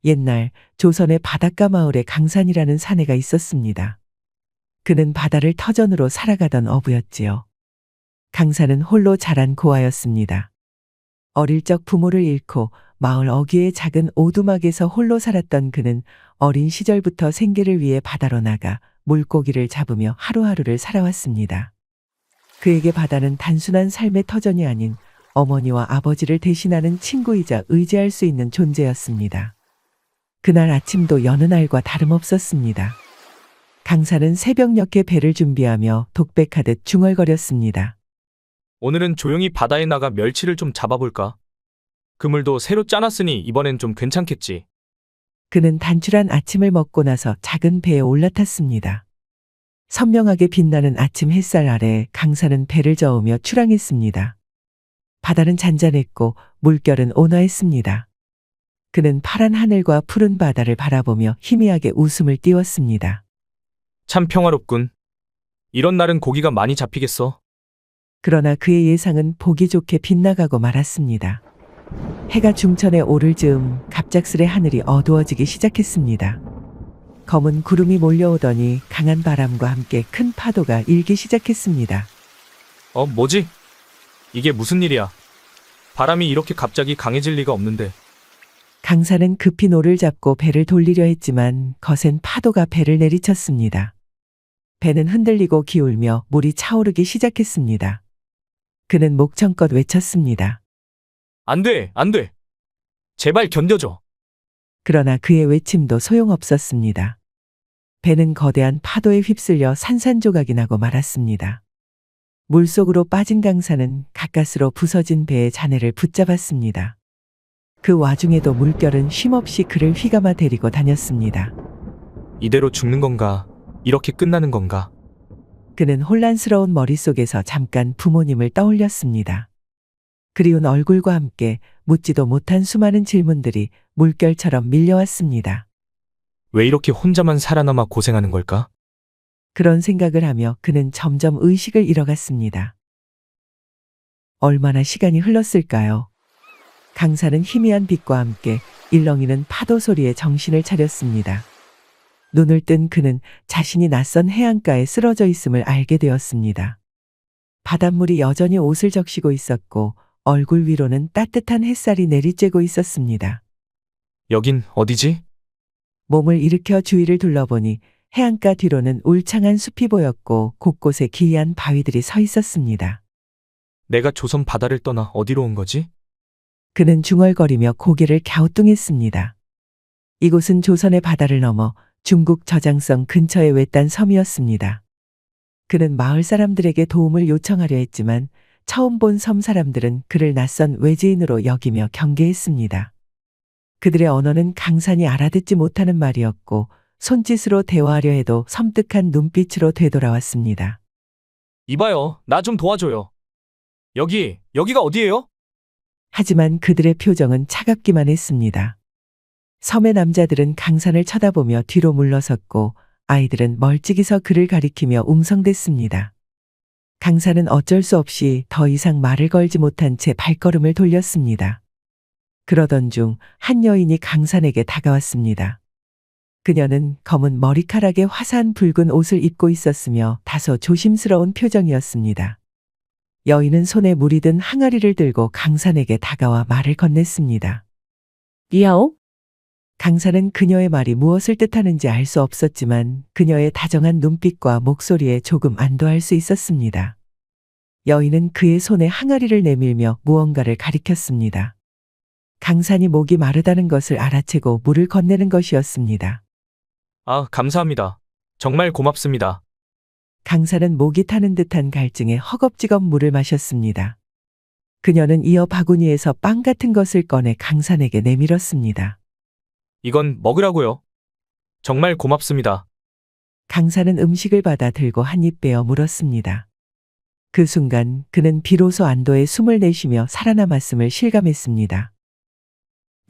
옛날 조선의 바닷가 마을에 강산이라는 사내가 있었습니다. 그는 바다를 터전으로 살아가던 어부였지요. 강산은 홀로 자란 고아였습니다. 어릴 적 부모를 잃고 마을 어귀의 작은 오두막에서 홀로 살았던 그는 어린 시절부터 생계를 위해 바다로 나가 물고기를 잡으며 하루하루를 살아왔습니다. 그에게 바다는 단순한 삶의 터전이 아닌 어머니와 아버지를 대신하는 친구이자 의지할 수 있는 존재였습니다. 그날 아침도 여느 날과 다름없었습니다. 강산은 새벽녘에 배를 준비하며 독백하듯 중얼거렸습니다. 오늘은 조용히 바다에 나가 멸치를 좀 잡아볼까? 그물도 새로 짜놨으니 이번엔 좀 괜찮겠지. 그는 단출한 아침을 먹고 나서 작은 배에 올라탔습니다. 선명하게 빛나는 아침 햇살 아래 강산은 배를 저으며 출항했습니다. 바다는 잔잔했고 물결은 온화했습니다. 그는 파란 하늘과 푸른 바다를 바라보며 희미하게 웃음을 띄웠습니다. 참 평화롭군. 이런 날은 고기가 많이 잡히겠어. 그러나 그의 예상은 보기 좋게 빗나가고 말았습니다. 해가 중천에 오를 즈음 갑작스레 하늘이 어두워지기 시작했습니다. 검은 구름이 몰려오더니 강한 바람과 함께 큰 파도가 일기 시작했습니다. 뭐지? 이게 무슨 일이야? 바람이 이렇게 갑자기 강해질 리가 없는데. 강산은 급히 노를 잡고 배를 돌리려 했지만 거센 파도가 배를 내리쳤습니다. 배는 흔들리고 기울며 물이 차오르기 시작했습니다. 그는 목청껏 외쳤습니다. 안 돼, 안 돼. 제발 견뎌줘. 그러나 그의 외침도 소용없었습니다. 배는 거대한 파도에 휩쓸려 산산조각이 나고 말았습니다. 물속으로 빠진 강산은 가까스로 부서진 배의 잔해를 붙잡았습니다. 그 와중에도 물결은 쉼없이 그를 휘감아 데리고 다녔습니다. 이대로 죽는 건가? 이렇게 끝나는 건가? 그는 혼란스러운 머릿속에서 잠깐 부모님을 떠올렸습니다. 그리운 얼굴과 함께 묻지도 못한 수많은 질문들이 물결처럼 밀려왔습니다. 왜 이렇게 혼자만 살아남아 고생하는 걸까? 그런 생각을 하며 그는 점점 의식을 잃어갔습니다. 얼마나 시간이 흘렀을까요? 강산은 희미한 빛과 함께 일렁이는 파도 소리에 정신을 차렸습니다. 눈을 뜬 그는 자신이 낯선 해안가에 쓰러져 있음을 알게 되었습니다. 바닷물이 여전히 옷을 적시고 있었고 얼굴 위로는 따뜻한 햇살이 내리쬐고 있었습니다. 여긴 어디지? 몸을 일으켜 주위를 둘러보니 해안가 뒤로는 울창한 숲이 보였고 곳곳에 기이한 바위들이 서 있었습니다. 내가 조선 바다를 떠나 어디로 온 거지? 그는 중얼거리며 고개를 갸우뚱했습니다. 이곳은 조선의 바다를 넘어 중국 저장성 근처의 외딴 섬이었습니다. 그는 마을 사람들에게 도움을 요청하려 했지만 처음 본 섬 사람들은 그를 낯선 외지인으로 여기며 경계했습니다. 그들의 언어는 강산이 알아듣지 못하는 말이었고 손짓으로 대화하려 해도 섬뜩한 눈빛으로 되돌아왔습니다. 이봐요. 나 좀 도와줘요. 여기가 어디예요? 하지만 그들의 표정은 차갑기만 했습니다. 섬의 남자들은 강산을 쳐다보며 뒤로 물러섰고 아이들은 멀찍이 서 그를 가리키며 웅성댔습니다. 강산은 어쩔 수 없이 더 이상 말을 걸지 못한 채 발걸음을 돌렸습니다. 그러던 중 한 여인이 강산에게 다가왔습니다. 그녀는 검은 머리카락에 화사한 붉은 옷을 입고 있었으며 다소 조심스러운 표정이었습니다. 여인은 손에 물이 든 항아리를 들고 강산에게 다가와 말을 건넸습니다. 니하오? 강산은 그녀의 말이 무엇을 뜻하는지 알 수 없었지만 그녀의 다정한 눈빛과 목소리에 조금 안도할 수 있었습니다. 여인은 그의 손에 항아리를 내밀며 무언가를 가리켰습니다. 강산이 목이 마르다는 것을 알아채고 물을 건네는 것이었습니다. 아, 감사합니다. 정말 고맙습니다. 강산은 목이 타는 듯한 갈증에 허겁지겁 물을 마셨습니다. 그녀는 이어 바구니에서 빵 같은 것을 꺼내 강산에게 내밀었습니다. 이건 먹으라고요. 정말 고맙습니다. 강산은 음식을 받아 들고 한 입 베어 물었습니다. 그 순간 그는 비로소 안도의 숨을 내쉬며 살아남았음을 실감했습니다.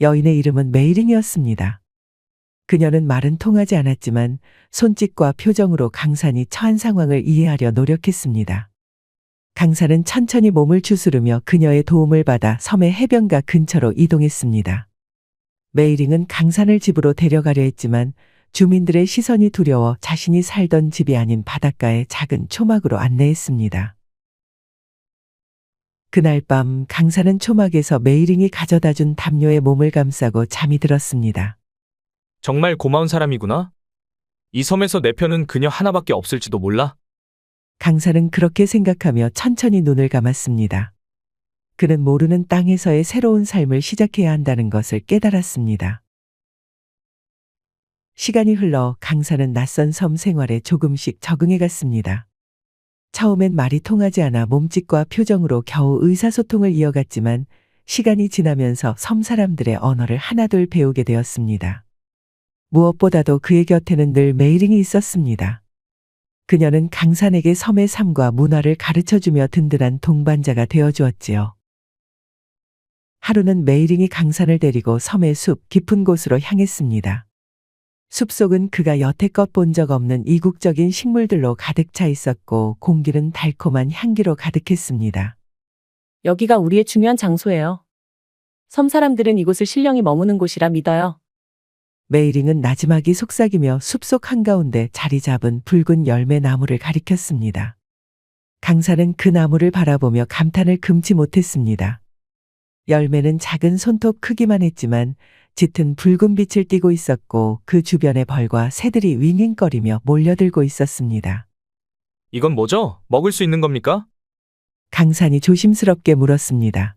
여인의 이름은 메이링이었습니다. 그녀는 말은 통하지 않았지만 손짓과 표정으로 강산이 처한 상황을 이해하려 노력했습니다. 강산은 천천히 몸을 추스르며 그녀의 도움을 받아 섬의 해변가 근처로 이동했습니다. 메이링은 강산을 집으로 데려가려 했지만 주민들의 시선이 두려워 자신이 살던 집이 아닌 바닷가의 작은 초막으로 안내했습니다. 그날 밤 강산은 초막에서 메이링이 가져다 준 담요에 몸을 감싸고 잠이 들었습니다. 정말 고마운 사람이구나. 이 섬에서 내 편은 그녀 하나밖에 없을지도 몰라. 강산은 그렇게 생각하며 천천히 눈을 감았습니다. 그는 모르는 땅에서의 새로운 삶을 시작해야 한다는 것을 깨달았습니다. 시간이 흘러 강산은 낯선 섬 생활에 조금씩 적응해 갔습니다. 처음엔 말이 통하지 않아 몸짓과 표정으로 겨우 의사소통을 이어갔지만 시간이 지나면서 섬 사람들의 언어를 하나둘 배우게 되었습니다. 무엇보다도 그의 곁에는 늘 메이링이 있었습니다. 그녀는 강산에게 섬의 삶과 문화를 가르쳐주며 든든한 동반자가 되어주었지요. 하루는 메이링이 강산을 데리고 섬의 숲 깊은 곳으로 향했습니다. 숲속은 그가 여태껏 본 적 없는 이국적인 식물들로 가득 차 있었고 공기는 달콤한 향기로 가득했습니다. 여기가 우리의 중요한 장소예요. 섬 사람들은 이곳을 신령히 머무는 곳이라 믿어요. 메이링은 나지막이 속삭이며 숲속 한가운데 자리 잡은 붉은 열매 나무를 가리켰습니다. 강산은 그 나무를 바라보며 감탄을 금치 못했습니다. 열매는 작은 손톱 크기만 했지만 짙은 붉은 빛을 띠고 있었고 그 주변에 벌과 새들이 윙윙거리며 몰려들고 있었습니다. 이건 뭐죠? 먹을 수 있는 겁니까? 강산이 조심스럽게 물었습니다.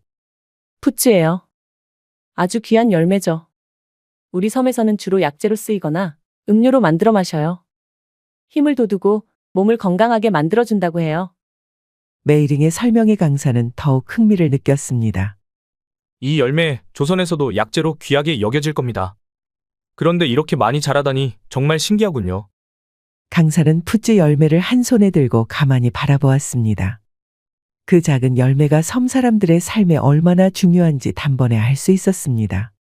푸츠예요. 아주 귀한 열매죠. 우리 섬에서는 주로 약재로 쓰이거나 음료로 만들어 마셔요. 힘을 돋우고 몸을 건강하게 만들어준다고 해요. 메이링의 설명에 강사는 더욱 흥미를 느꼈습니다. 이 열매 조선에서도 약재로 귀하게 여겨질 겁니다. 그런데 이렇게 많이 자라다니 정말 신기하군요. 강사는 푸찌 열매를 한 손에 들고 가만히 바라보았습니다. 그 작은 열매가 섬 사람들의 삶에 얼마나 중요한지 단번에 알 수 있었습니다.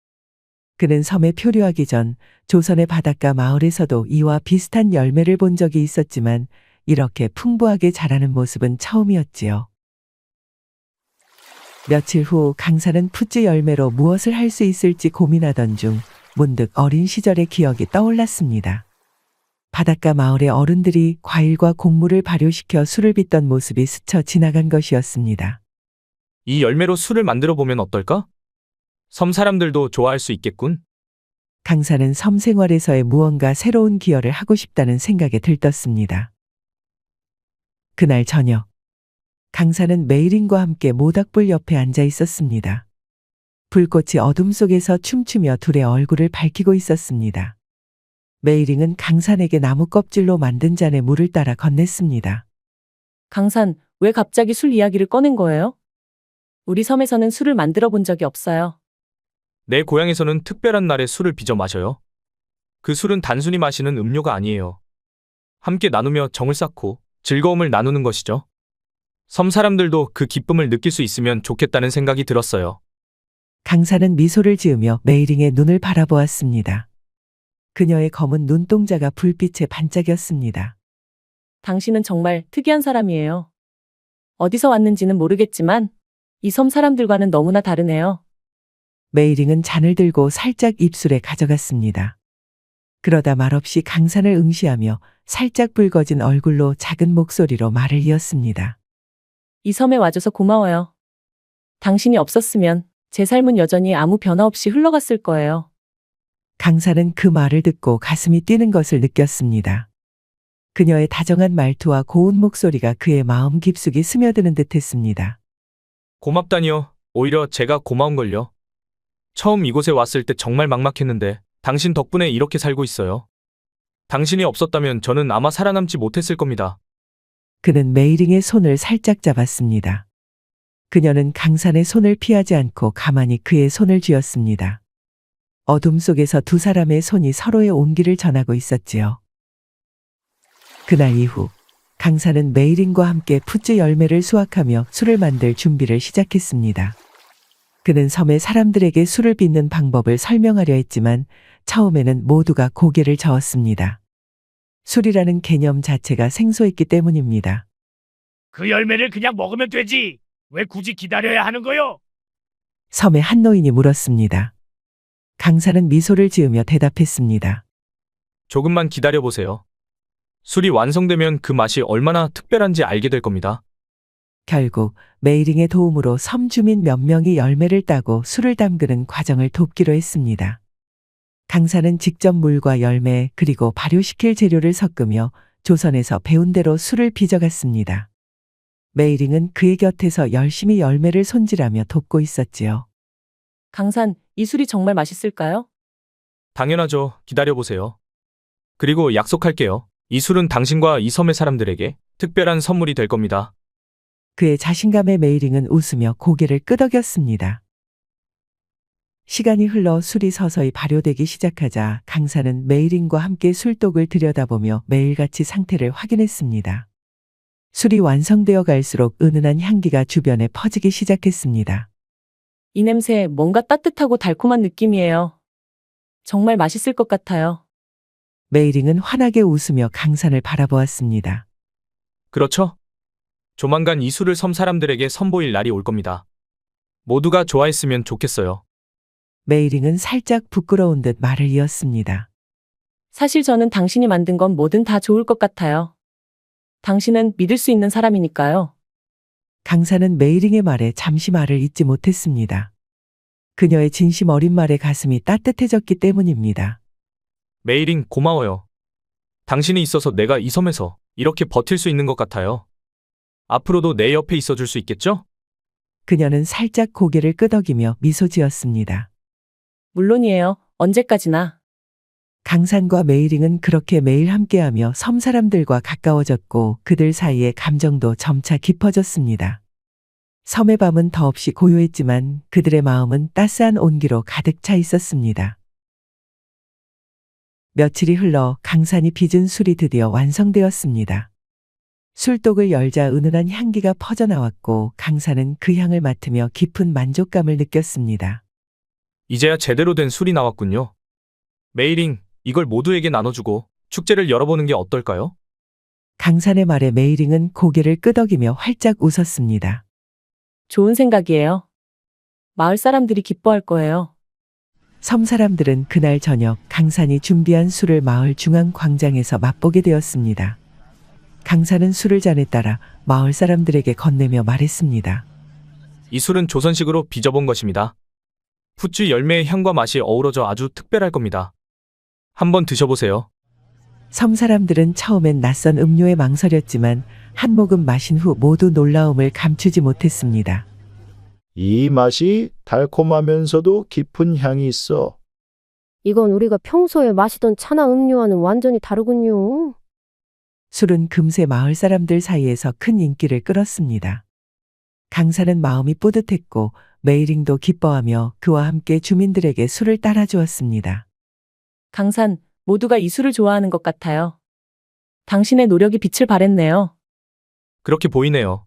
그는 섬에 표류하기 전 조선의 바닷가 마을에서도 이와 비슷한 열매를 본 적이 있었지만 이렇게 풍부하게 자라는 모습은 처음이었지요. 며칠 후 강사는 푸찌 열매로 무엇을 할 수 있을지 고민하던 중 문득 어린 시절의 기억이 떠올랐습니다. 바닷가 마을의 어른들이 과일과 곡물을 발효시켜 술을 빚던 모습이 스쳐 지나간 것이었습니다. 이 열매로 술을 만들어 보면 어떨까? 섬 사람들도 좋아할 수 있겠군. 강사는 섬 생활에서의 무언가 새로운 기여를 하고 싶다는 생각에 들떴습니다. 그날 저녁, 강사는 메이린과 함께 모닥불 옆에 앉아 있었습니다. 불꽃이 어둠 속에서 춤추며 둘의 얼굴을 밝히고 있었습니다. 메이링은 강산에게 나무 껍질로 만든 잔에 물을 따라 건넸습니다. 강산, 왜 갑자기 술 이야기를 꺼낸 거예요? 우리 섬에서는 술을 만들어 본 적이 없어요. 내 고향에서는 특별한 날에 술을 빚어 마셔요. 그 술은 단순히 마시는 음료가 아니에요. 함께 나누며 정을 쌓고 즐거움을 나누는 것이죠. 섬 사람들도 그 기쁨을 느낄 수 있으면 좋겠다는 생각이 들었어요. 강사는 미소를 지으며 메이링의 눈을 바라보았습니다. 그녀의 검은 눈동자가 불빛에 반짝였습니다. 당신은 정말 특이한 사람이에요. 어디서 왔는지는 모르겠지만 이 섬 사람들과는 너무나 다르네요. 메이링은 잔을 들고 살짝 입술에 가져갔습니다. 그러다 말없이 강산을 응시하며 살짝 붉어진 얼굴로 작은 목소리로 말을 이었습니다. 이 섬에 와줘서 고마워요. 당신이 없었으면 제 삶은 여전히 아무 변화 없이 흘러갔을 거예요. 강산은 그 말을 듣고 가슴이 뛰는 것을 느꼈습니다. 그녀의 다정한 말투와 고운 목소리가 그의 마음 깊숙이 스며드는 듯했습니다. 고맙다니요. 오히려 제가 고마운걸요. 처음 이곳에 왔을 때 정말 막막했는데 당신 덕분에 이렇게 살고 있어요. 당신이 없었다면 저는 아마 살아남지 못했을 겁니다. 그는 메이링의 손을 살짝 잡았습니다. 그녀는 강산의 손을 피하지 않고 가만히 그의 손을 쥐었습니다. 어둠 속에서 두 사람의 손이 서로의 온기를 전하고 있었지요. 그날 이후 강산은 메이링과 함께 푸찌 열매를 수확하며 술을 만들 준비를 시작했습니다. 그는 섬의 사람들에게 술을 빚는 방법을 설명하려 했지만 처음에는 모두가 고개를 저었습니다. 술이라는 개념 자체가 생소했기 때문입니다. 그 열매를 그냥 먹으면 되지. 왜 굳이 기다려야 하는 거요? 섬의 한 노인이 물었습니다. 강사는 미소를 지으며 대답했습니다. 조금만 기다려보세요. 술이 완성되면 그 맛이 얼마나 특별한지 알게 될 겁니다. 결국 메이링의 도움으로 섬 주민 몇 명이 열매를 따고 술을 담그는 과정을 돕기로 했습니다. 강사는 직접 물과 열매 그리고 발효시킬 재료를 섞으며 조선에서 배운 대로 술을 빚어갔습니다. 메이링은 그의 곁에서 열심히 열매를 손질하며 돕고 있었지요. 강산, 이 술이 정말 맛있을까요? 당연하죠. 기다려보세요. 그리고 약속할게요. 이 술은 당신과 이 섬의 사람들에게 특별한 선물이 될 겁니다. 그의 자신감에 메이링은 웃으며 고개를 끄덕였습니다. 시간이 흘러 술이 서서히 발효되기 시작하자 강사는 메이링과 함께 술독을 들여다보며 매일같이 상태를 확인했습니다. 술이 완성되어 갈수록 은은한 향기가 주변에 퍼지기 시작했습니다. 이 냄새 뭔가 따뜻하고 달콤한 느낌이에요. 정말 맛있을 것 같아요. 메이링은 환하게 웃으며 강산을 바라보았습니다. 그렇죠? 조만간 이 술을 섬 사람들에게 선보일 날이 올 겁니다. 모두가 좋아했으면 좋겠어요. 메이링은 살짝 부끄러운 듯 말을 이었습니다. 사실 저는 당신이 만든 건 뭐든 다 좋을 것 같아요. 당신은 믿을 수 있는 사람이니까요. 강사는 메이링의 말에 잠시 말을 잇지 못했습니다. 그녀의 진심 어린 말에 가슴이 따뜻해졌기 때문입니다. 메이링 고마워요. 당신이 있어서 내가 이 섬에서 이렇게 버틸 수 있는 것 같아요. 앞으로도 내 옆에 있어줄 수 있겠죠? 그녀는 살짝 고개를 끄덕이며 미소 지었습니다. 물론이에요. 언제까지나. 강산과 메이링은 그렇게 매일 함께하며 섬 사람들과 가까워졌고 그들 사이의 감정도 점차 깊어졌습니다. 섬의 밤은 더없이 고요했지만 그들의 마음은 따스한 온기로 가득 차 있었습니다. 며칠이 흘러 강산이 빚은 술이 드디어 완성되었습니다. 술독을 열자 은은한 향기가 퍼져나왔고 강산은 그 향을 맡으며 깊은 만족감을 느꼈습니다. 이제야 제대로 된 술이 나왔군요. 메이링, 이걸 모두에게 나눠주고 축제를 열어보는 게 어떨까요? 강산의 말에 메이링은 고개를 끄덕이며 활짝 웃었습니다. 좋은 생각이에요. 마을 사람들이 기뻐할 거예요. 섬 사람들은 그날 저녁 강산이 준비한 술을 마을 중앙 광장에서 맛보게 되었습니다. 강산은 술을 잔에 따라 마을 사람들에게 건네며 말했습니다. 이 술은 조선식으로 빚어본 것입니다. 풋주 열매의 향과 맛이 어우러져 아주 특별할 겁니다. 한번 드셔보세요. 섬 사람들은 처음엔 낯선 음료에 망설였지만 한 모금 마신 후 모두 놀라움을 감추지 못했습니다. 이 맛이 달콤하면서도 깊은 향이 있어. 이건 우리가 평소에 마시던 차나 음료와는 완전히 다르군요. 술은 금세 마을 사람들 사이에서 큰 인기를 끌었습니다. 강산은 마음이 뿌듯했고 메이링도 기뻐하며 그와 함께 주민들에게 술을 따라주었습니다. 강산, 모두가 이 술을 좋아하는 것 같아요. 당신의 노력이 빛을 발했네요. 그렇게 보이네요.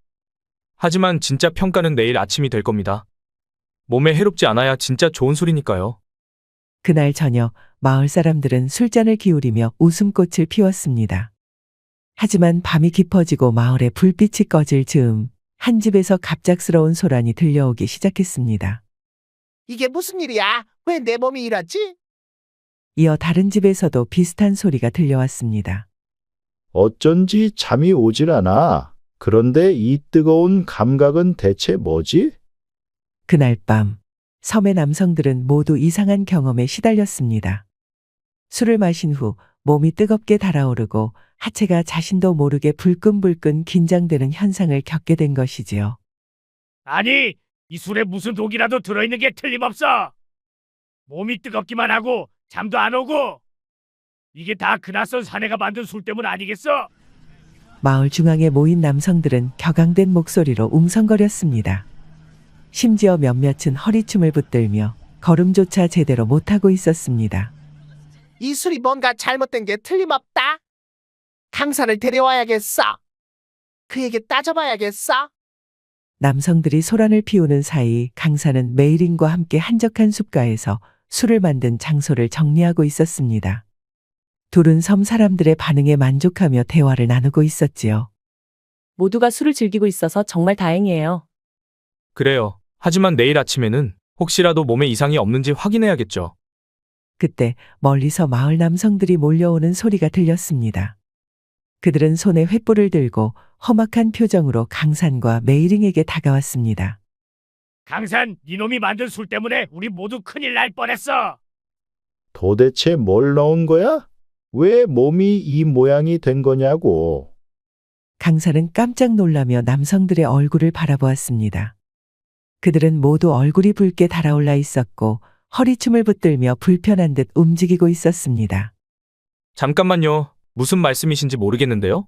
하지만 진짜 평가는 내일 아침이 될 겁니다. 몸에 해롭지 않아야 진짜 좋은 술이니까요. 그날 저녁 마을 사람들은 술잔을 기울이며 웃음꽃을 피웠습니다. 하지만 밤이 깊어지고 마을에 불빛이 꺼질 즈음 한 집에서 갑작스러운 소란이 들려오기 시작했습니다. 이게 무슨 일이야? 왜 내 몸이 이러지? 이어 다른 집에서도 비슷한 소리가 들려왔습니다. 어쩐지 잠이 오질 않아. 그런데 이 뜨거운 감각은 대체 뭐지? 그날 밤 섬의 남성들은 모두 이상한 경험에 시달렸습니다. 술을 마신 후 몸이 뜨겁게 달아오르고 하체가 자신도 모르게 불끈불끈 긴장되는 현상을 겪게 된 것이지요. 아니, 이 술에 무슨 독이라도 들어있는 게 틀림없어. 몸이 뜨겁기만 하고 잠도 안 오고. 이게 다 그 낯선 사내가 만든 술 때문 아니겠어? 마을 중앙에 모인 남성들은 격앙된 목소리로 웅성거렸습니다. 심지어 몇몇은 허리춤을 붙들며 걸음조차 제대로 못하고 있었습니다. 이 술이 뭔가 잘못된 게 틀림없다. 강산을 데려와야겠어. 그에게 따져봐야겠어. 남성들이 소란을 피우는 사이 강산은 메이링과 함께 한적한 숲가에서 술을 만든 장소를 정리하고 있었습니다. 둘은 섬 사람들의 반응에 만족하며 대화를 나누고 있었지요. 모두가 술을 즐기고 있어서 정말 다행이에요. 그래요. 하지만 내일 아침에는 혹시라도 몸에 이상이 없는지 확인해야겠죠. 그때 멀리서 마을 남성들이 몰려오는 소리가 들렸습니다. 그들은 손에 횃불을 들고 험악한 표정으로 강산과 메이링에게 다가왔습니다. 강산, 이놈이 만든 술 때문에 우리 모두 큰일 날 뻔했어. 도대체 뭘 넣은 거야? 왜 몸이 이 모양이 된 거냐고. 강산은 깜짝 놀라며 남성들의 얼굴을 바라보았습니다. 그들은 모두 얼굴이 붉게 달아올라 있었고 허리춤을 붙들며 불편한 듯 움직이고 있었습니다. 잠깐만요. 무슨 말씀이신지 모르겠는데요?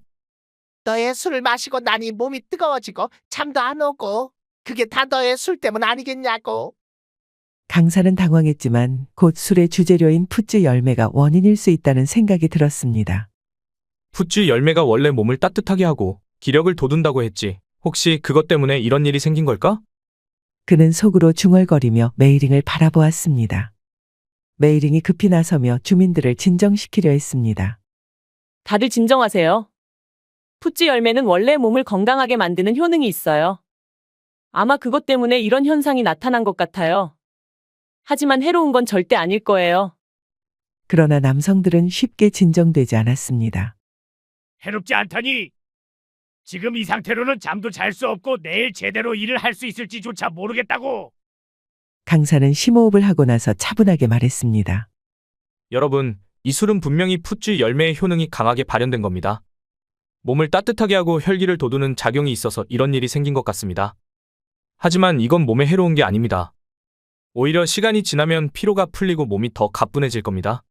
너의 술을 마시고 나니 몸이 뜨거워지고 잠도 안 오고 그게 다 너의 술 때문 아니겠냐고. 강산은 당황했지만 곧 술의 주재료인 풋즈 열매가 원인일 수 있다는 생각이 들었습니다. 풋주 열매가 원래 몸을 따뜻하게 하고 기력을 돋운다고 했지. 혹시 그것 때문에 이런 일이 생긴 걸까? 그는 속으로 중얼거리며 메이링을 바라보았습니다. 메이링이 급히 나서며 주민들을 진정시키려 했습니다. 다들 진정하세요. 풋지 열매는 원래 몸을 건강하게 만드는 효능이 있어요. 아마 그것 때문에 이런 현상이 나타난 것 같아요. 하지만 해로운 건 절대 아닐 거예요. 그러나 남성들은 쉽게 진정되지 않았습니다. 해롭지 않다니. 지금 이 상태로는 잠도 잘 수 없고 내일 제대로 일을 할 수 있을지조차 모르겠다고. 강산은 심호흡을 하고 나서 차분하게 말했습니다. 여러분, 이 술은 분명히 풋주 열매의 효능이 강하게 발현된 겁니다. 몸을 따뜻하게 하고 혈기를 돋우는 작용이 있어서 이런 일이 생긴 것 같습니다. 하지만 이건 몸에 해로운 게 아닙니다. 오히려 시간이 지나면 피로가 풀리고 몸이 더 가뿐해질 겁니다.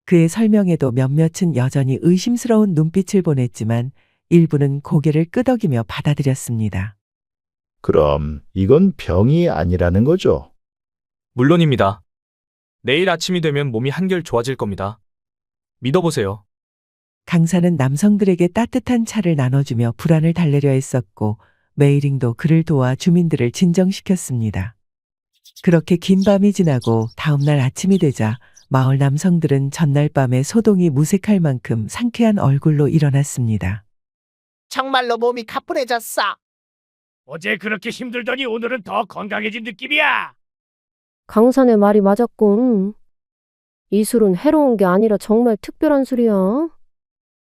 그의 설명에도 몇몇은 여전히 의심스러운 눈빛을 보냈지만 일부는 고개를 끄덕이며 받아들였습니다. 그럼 이건 병이 아니라는 거죠? 물론입니다. 내일 아침이 되면 몸이 한결 좋아질 겁니다. 믿어보세요. 강사는 남성들에게 따뜻한 차를 나눠주며 불안을 달래려 했었고 메이링도 그를 도와 주민들을 진정시켰습니다. 그렇게 긴 밤이 지나고 다음날 아침이 되자 마을 남성들은 전날 밤에 소동이 무색할 만큼 상쾌한 얼굴로 일어났습니다. 정말로 몸이 가뿐해졌어. 어제 그렇게 힘들더니 오늘은 더 건강해진 느낌이야. 강산의 말이 맞았군. 이 술은 해로운 게 아니라 정말 특별한 술이야.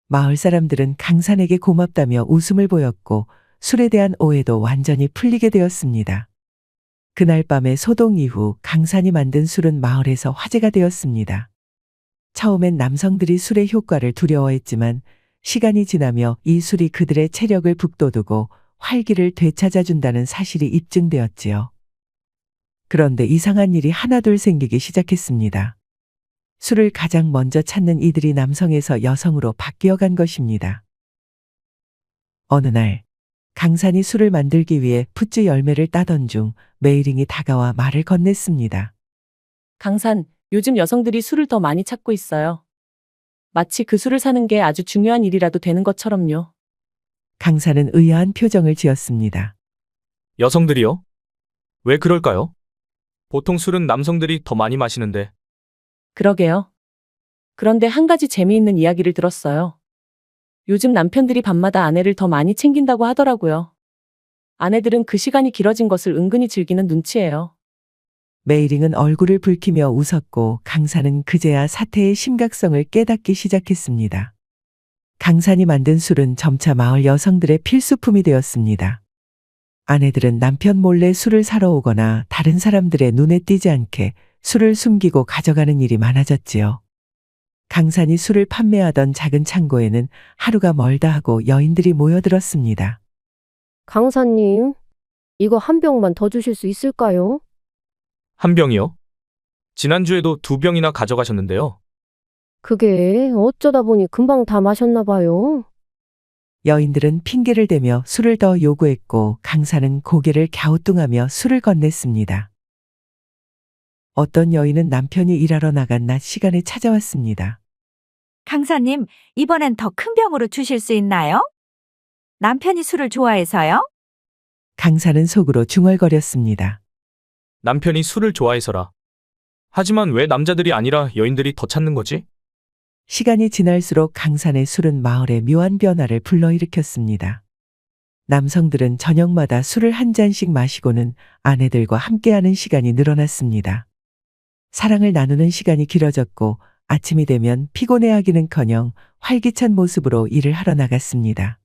마을 사람들은 강산에게 고맙다며 웃음을 보였고 술에 대한 오해도 완전히 풀리게 되었습니다. 그날 밤의 소동 이후 강산이 만든 술은 마을에서 화제가 되었습니다. 처음엔 남성들이 술의 효과를 두려워했지만 시간이 지나며 이 술이 그들의 체력을 북돋우고 활기를 되찾아준다는 사실이 입증되었지요. 그런데 이상한 일이 하나둘 생기기 시작했습니다. 술을 가장 먼저 찾는 이들이 남성에서 여성으로 바뀌어간 것입니다. 어느 날 강산이 술을 만들기 위해 푸쯔 열매를 따던 중 메이링이 다가와 말을 건넸습니다. 강산, 요즘 여성들이 술을 더 많이 찾고 있어요. 마치 그 술을 사는 게 아주 중요한 일이라도 되는 것처럼요. 강산은 의아한 표정을 지었습니다. 여성들이요? 왜 그럴까요? 보통 술은 남성들이 더 많이 마시는데. 그러게요. 그런데 한 가지 재미있는 이야기를 들었어요. 요즘 남편들이 밤마다 아내를 더 많이 챙긴다고 하더라고요. 아내들은 그 시간이 길어진 것을 은근히 즐기는 눈치예요. 메이링은 얼굴을 붉히며 웃었고 강산은 그제야 사태의 심각성을 깨닫기 시작했습니다. 강산이 만든 술은 점차 마을 여성들의 필수품이 되었습니다. 아내들은 남편 몰래 술을 사러 오거나 다른 사람들의 눈에 띄지 않게 술을 숨기고 가져가는 일이 많아졌지요. 강산이 술을 판매하던 작은 창고에는 하루가 멀다 하고 여인들이 모여들었습니다. 강사님, 이거 한 병만 더 주실 수 있을까요? 한 병이요? 지난주에도 2병이나 가져가셨는데요. 그게 어쩌다 보니 금방 다 마셨나 봐요. 여인들은 핑계를 대며 술을 더 요구했고 강산은 고개를 갸우뚱하며 술을 건넸습니다. 어떤 여인은 남편이 일하러 나간 낮 시간에 찾아왔습니다. 강사님, 이번엔 더 큰 병으로 주실 수 있나요? 남편이 술을 좋아해서요? 강산은 속으로 중얼거렸습니다. 남편이 술을 좋아해서라. 하지만 왜 남자들이 아니라 여인들이 더 찾는 거지? 시간이 지날수록 강산의 술은 마을에 묘한 변화를 불러일으켰습니다. 남성들은 저녁마다 술을 한 잔씩 마시고는 아내들과 함께하는 시간이 늘어났습니다. 사랑을 나누는 시간이 길어졌고 아침이 되면 피곤해하기는커녕 활기찬 모습으로 일을 하러 나갔습니다.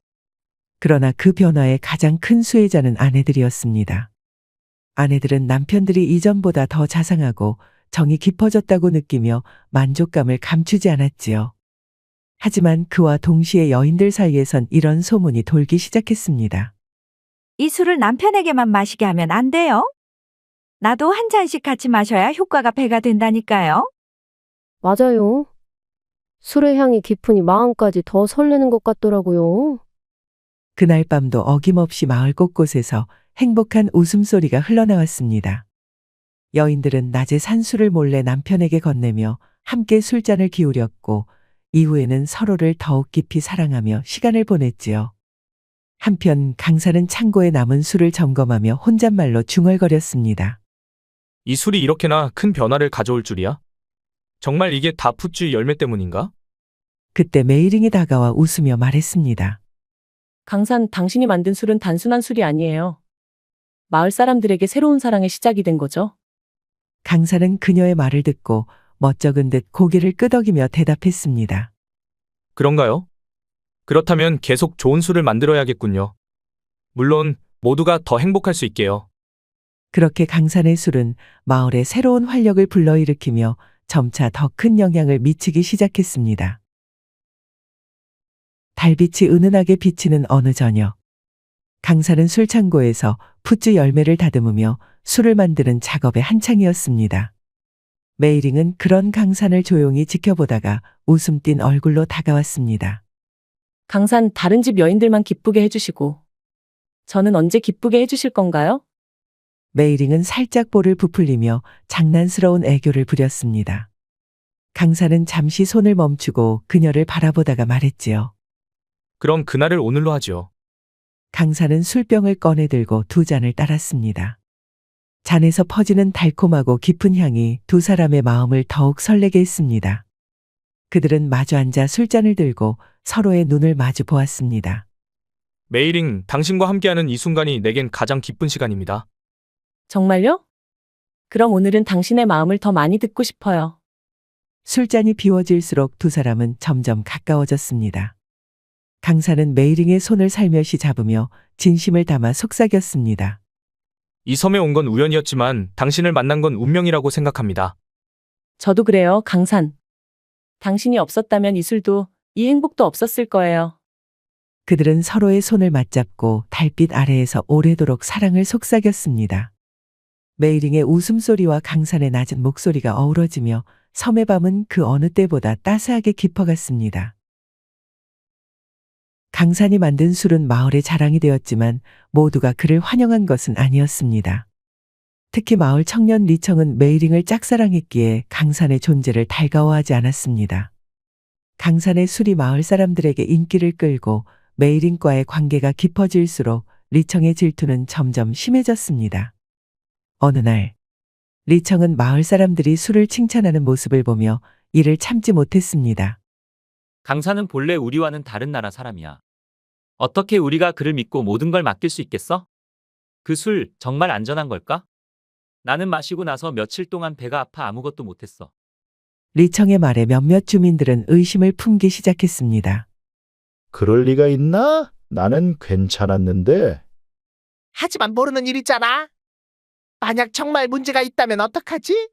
그러나 그 변화의 가장 큰 수혜자는 아내들이었습니다. 아내들은 남편들이 이전보다 더 자상하고 정이 깊어졌다고 느끼며 만족감을 감추지 않았지요. 하지만 그와 동시에 여인들 사이에선 이런 소문이 돌기 시작했습니다. 이 술을 남편에게만 마시게 하면 안 돼요? 나도 한 잔씩 같이 마셔야 효과가 배가 된다니까요. 맞아요. 술의 향이 깊으니 마음까지 더 설레는 것 같더라고요. 그날 밤도 어김없이 마을 곳곳에서 행복한 웃음소리가 흘러나왔습니다. 여인들은 낮에 산술을 몰래 남편에게 건네며 함께 술잔을 기울였고 이후에는 서로를 더욱 깊이 사랑하며 시간을 보냈지요. 한편 강사는 창고에 남은 술을 점검하며 혼잣말로 중얼거렸습니다. 이 술이 이렇게나 큰 변화를 가져올 줄이야? 정말 이게 다 푸쯔 열매 때문인가? 그때 메이링이 다가와 웃으며 말했습니다. 강산, 당신이 만든 술은 단순한 술이 아니에요. 마을 사람들에게 새로운 사랑의 시작이 된 거죠. 강사는 그녀의 말을 듣고 멋쩍은 듯 고개를 끄덕이며 대답했습니다. 그런가요? 그렇다면 계속 좋은 술을 만들어야겠군요. 물론 모두가 더 행복할 수 있게요. 그렇게 강산의 술은 마을에 새로운 활력을 불러일으키며 점차 더 큰 영향을 미치기 시작했습니다. 달빛이 은은하게 비치는 어느 저녁. 강산은 술창고에서 푸쯔 열매를 다듬으며 술을 만드는 작업에 한창이었습니다. 메이링은 그런 강산을 조용히 지켜보다가 웃음 띤 얼굴로 다가왔습니다. 강산 다른 집 여인들만 기쁘게 해주시고 저는 언제 기쁘게 해주실 건가요? 메이링은 살짝 볼을 부풀리며 장난스러운 애교를 부렸습니다. 강산은 잠시 손을 멈추고 그녀를 바라보다가 말했지요. 그럼 그날을 오늘로 하지요. 강산은 술병을 꺼내 들고 두 잔을 따랐습니다. 잔에서 퍼지는 달콤하고 깊은 향이 두 사람의 마음을 더욱 설레게 했습니다. 그들은 마주 앉아 술잔을 들고 서로의 눈을 마주 보았습니다. 메이링, 당신과 함께하는 이 순간이 내겐 가장 기쁜 시간입니다. 정말요? 그럼 오늘은 당신의 마음을 더 많이 듣고 싶어요. 술잔이 비워질수록 두 사람은 점점 가까워졌습니다. 강산은 메이링의 손을 살며시 잡으며 진심을 담아 속삭였습니다. 이 섬에 온 건 우연이었지만 당신을 만난 건 운명이라고 생각합니다. 저도 그래요, 강산. 당신이 없었다면 이 술도 이 행복도 없었을 거예요. 그들은 서로의 손을 맞잡고 달빛 아래에서 오래도록 사랑을 속삭였습니다. 메이링의 웃음소리와 강산의 낮은 목소리가 어우러지며 섬의 밤은 그 어느 때보다 따스하게 깊어갔습니다. 강산이 만든 술은 마을의 자랑이 되었지만 모두가 그를 환영한 것은 아니었습니다. 특히 마을 청년 리청은 메이링을 짝사랑했기에 강산의 존재를 달가워하지 않았습니다. 강산의 술이 마을 사람들에게 인기를 끌고 메이링과의 관계가 깊어질수록 리청의 질투는 점점 심해졌습니다. 어느 날 리청은 마을 사람들이 술을 칭찬하는 모습을 보며 이를 참지 못했습니다. 강산은 본래 우리와는 다른 나라 사람이야. 어떻게 우리가 그를 믿고 모든 걸 맡길 수 있겠어? 그 술 정말 안전한 걸까? 나는 마시고 나서 며칠 동안 배가 아파 아무것도 못했어. 리청의 말에 몇몇 주민들은 의심을 품기 시작했습니다. 그럴 리가 있나? 나는 괜찮았는데. 하지만 모르는 일이잖아. 만약 정말 문제가 있다면 어떡하지?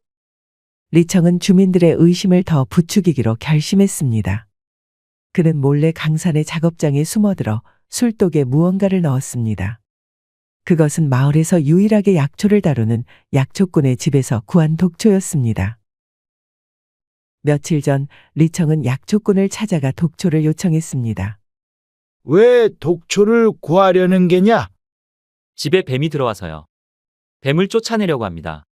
리청은 주민들의 의심을 더 부추기기로 결심했습니다. 그는 몰래 강산의 작업장에 숨어들어 술독에 무언가를 넣었습니다. 그것은 마을에서 유일하게 약초를 다루는 약초꾼의 집에서 구한 독초였습니다. 며칠 전 리청은 약초꾼을 찾아가 독초를 요청했습니다. 왜 독초를 구하려는 게냐? 집에 뱀이 들어와서요. 뱀을 쫓아내려고 합니다.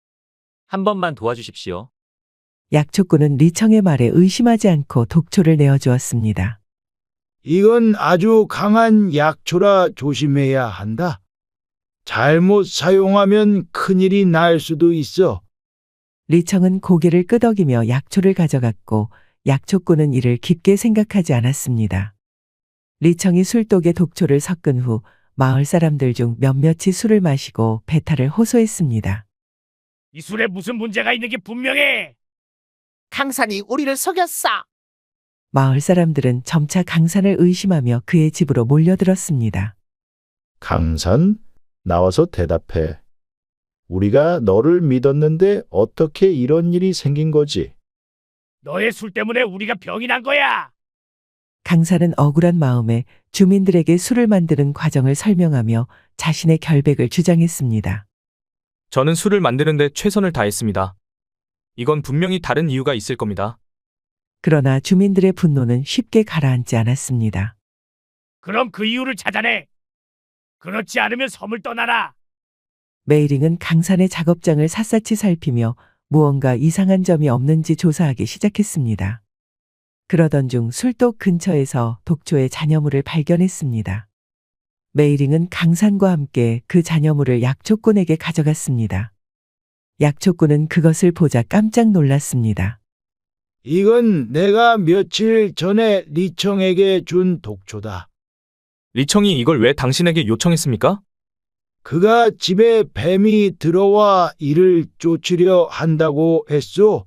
한 번만 도와주십시오. 약초꾼은 리청의 말에 의심하지 않고 독초를 내어주었습니다. 이건 아주 강한 약초라 조심해야 한다. 잘못 사용하면 큰일이 날 수도 있어. 리청은 고개를 끄덕이며 약초를 가져갔고 약초꾼은 이를 깊게 생각하지 않았습니다. 리청이 술독에 독초를 섞은 후 마을 사람들 중 몇몇이 술을 마시고 배탈을 호소했습니다. 이 술에 무슨 문제가 있는 게 분명해. 강산이 우리를 속였어. 마을 사람들은 점차 강산을 의심하며 그의 집으로 몰려들었습니다. 강산, 나와서 대답해. 우리가 너를 믿었는데 어떻게 이런 일이 생긴 거지? 너의 술 때문에 우리가 병이 난 거야. 강산은 억울한 마음에 주민들에게 술을 만드는 과정을 설명하며 자신의 결백을 주장했습니다. 저는 술을 만드는데 최선을 다했습니다. 이건 분명히 다른 이유가 있을 겁니다. 그러나 주민들의 분노는 쉽게 가라앉지 않았습니다. 그럼 그 이유를 찾아내. 그렇지 않으면 섬을 떠나라. 메이링은 강산의 작업장을 샅샅이 살피며 무언가 이상한 점이 없는지 조사하기 시작했습니다. 그러던 중 술독 근처에서 독초의 잔여물을 발견했습니다. 메이링은 강산과 함께 그 잔여물을 약초꾼에게 가져갔습니다. 약초꾼은 그것을 보자 깜짝 놀랐습니다. 이건 내가 며칠 전에 리청에게 준 독초다. 리청이 이걸 왜 당신에게 요청했습니까? 그가 집에 뱀이 들어와 이를 쫓으려 한다고 했소.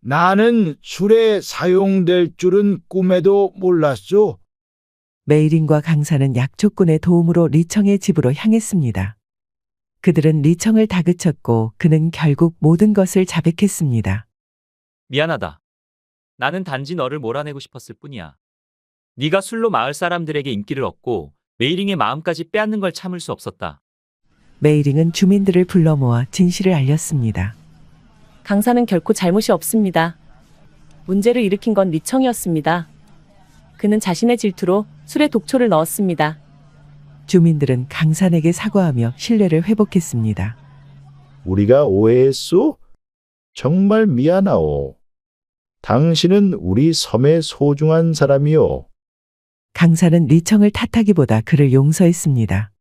나는 술에 사용될 줄은 꿈에도 몰랐소. 메이링과 강산은 약초꾼의 도움으로 리청의 집으로 향했습니다. 그들은 리청을 다그쳤고 그는 결국 모든 것을 자백했습니다. 미안하다. 나는 단지 너를 몰아내고 싶었을 뿐이야. 네가 술로 마을 사람들에게 인기를 얻고 메이링의 마음까지 빼앗는 걸 참을 수 없었다. 메이링은 주민들을 불러 모아 진실을 알렸습니다. 강사는 결코 잘못이 없습니다. 문제를 일으킨 건 리청이었습니다. 그는 자신의 질투로 술에 독초를 넣었습니다. 주민들은 강산에게 사과하며 신뢰를 회복했습니다. 우리가 오해했소? 정말 미안하오. 당신은 우리 섬의 소중한 사람이오. 강산은 리청을 탓하기보다 그를 용서했습니다.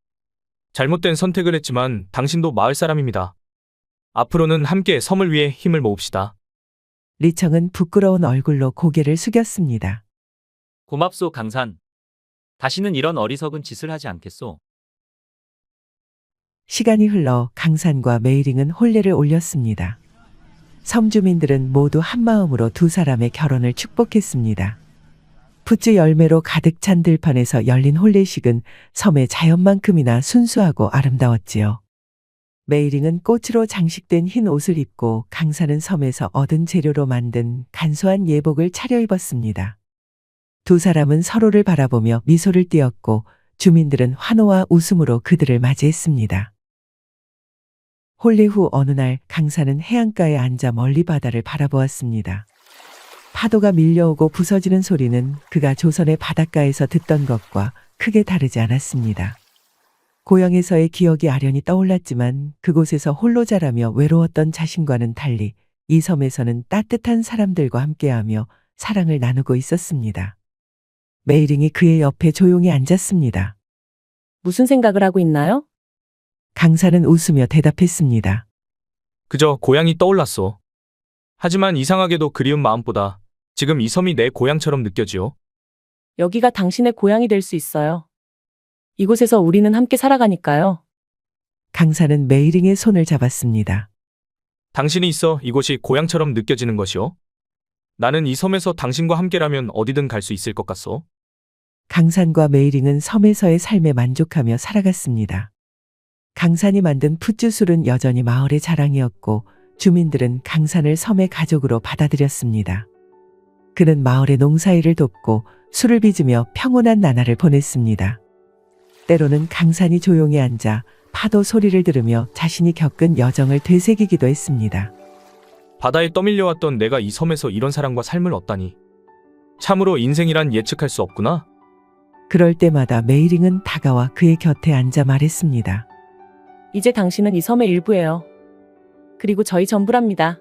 잘못된 선택을 했지만 당신도 마을 사람입니다. 앞으로는 함께 섬을 위해 힘을 모읍시다. 리청은 부끄러운 얼굴로 고개를 숙였습니다. 고맙소 강산. 다시는 이런 어리석은 짓을 하지 않겠소. 시간이 흘러 강산과 메이링은 혼례를 올렸습니다. 섬 주민들은 모두 한마음으로 두 사람의 결혼을 축복했습니다. 푸즈 열매로 가득 찬 들판에서 열린 혼례식은 섬의 자연만큼이나 순수하고 아름다웠지요. 메이링은 꽃으로 장식된 흰 옷을 입고 강산은 섬에서 얻은 재료로 만든 간소한 예복을 차려입었습니다. 두 사람은 서로를 바라보며 미소를 띄었고 주민들은 환호와 웃음으로 그들을 맞이했습니다. 혼례 후 어느 날 강산은 해안가에 앉아 멀리 바다를 바라보았습니다. 파도가 밀려오고 부서지는 소리는 그가 조선의 바닷가에서 듣던 것과 크게 다르지 않았습니다. 고향에서의 기억이 아련히 떠올랐지만 그곳에서 홀로 자라며 외로웠던 자신과는 달리 이 섬에서는 따뜻한 사람들과 함께하며 사랑을 나누고 있었습니다. 메이링이 그의 옆에 조용히 앉았습니다. 무슨 생각을 하고 있나요? 강산은 웃으며 대답했습니다. 그저 고향이 떠올랐소. 하지만 이상하게도 그리운 마음보다 지금 이 섬이 내 고향처럼 느껴지요. 여기가 당신의 고향이 될 수 있어요. 이곳에서 우리는 함께 살아가니까요. 강산은 메이링의 손을 잡았습니다. 당신이 있어 이곳이 고향처럼 느껴지는 것이요. 나는 이 섬에서 당신과 함께라면 어디든 갈 수 있을 것 같소. 강산과 메이링은 섬에서의 삶에 만족하며 살아갔습니다. 강산이 만든 풋주술은 여전히 마을의 자랑이었고 주민들은 강산을 섬의 가족으로 받아들였습니다. 그는 마을의 농사일을 돕고 술을 빚으며 평온한 나날을 보냈습니다. 때로는 강산이 조용히 앉아 파도 소리를 들으며 자신이 겪은 여정을 되새기기도 했습니다. 바다에 떠밀려왔던 내가 이 섬에서 이런 사랑과 삶을 얻다니. 참으로 인생이란 예측할 수 없구나. 그럴 때마다 메이링은 다가와 그의 곁에 앉아 말했습니다. 이제 당신은 이 섬의 일부예요. 그리고 저희 전부랍니다.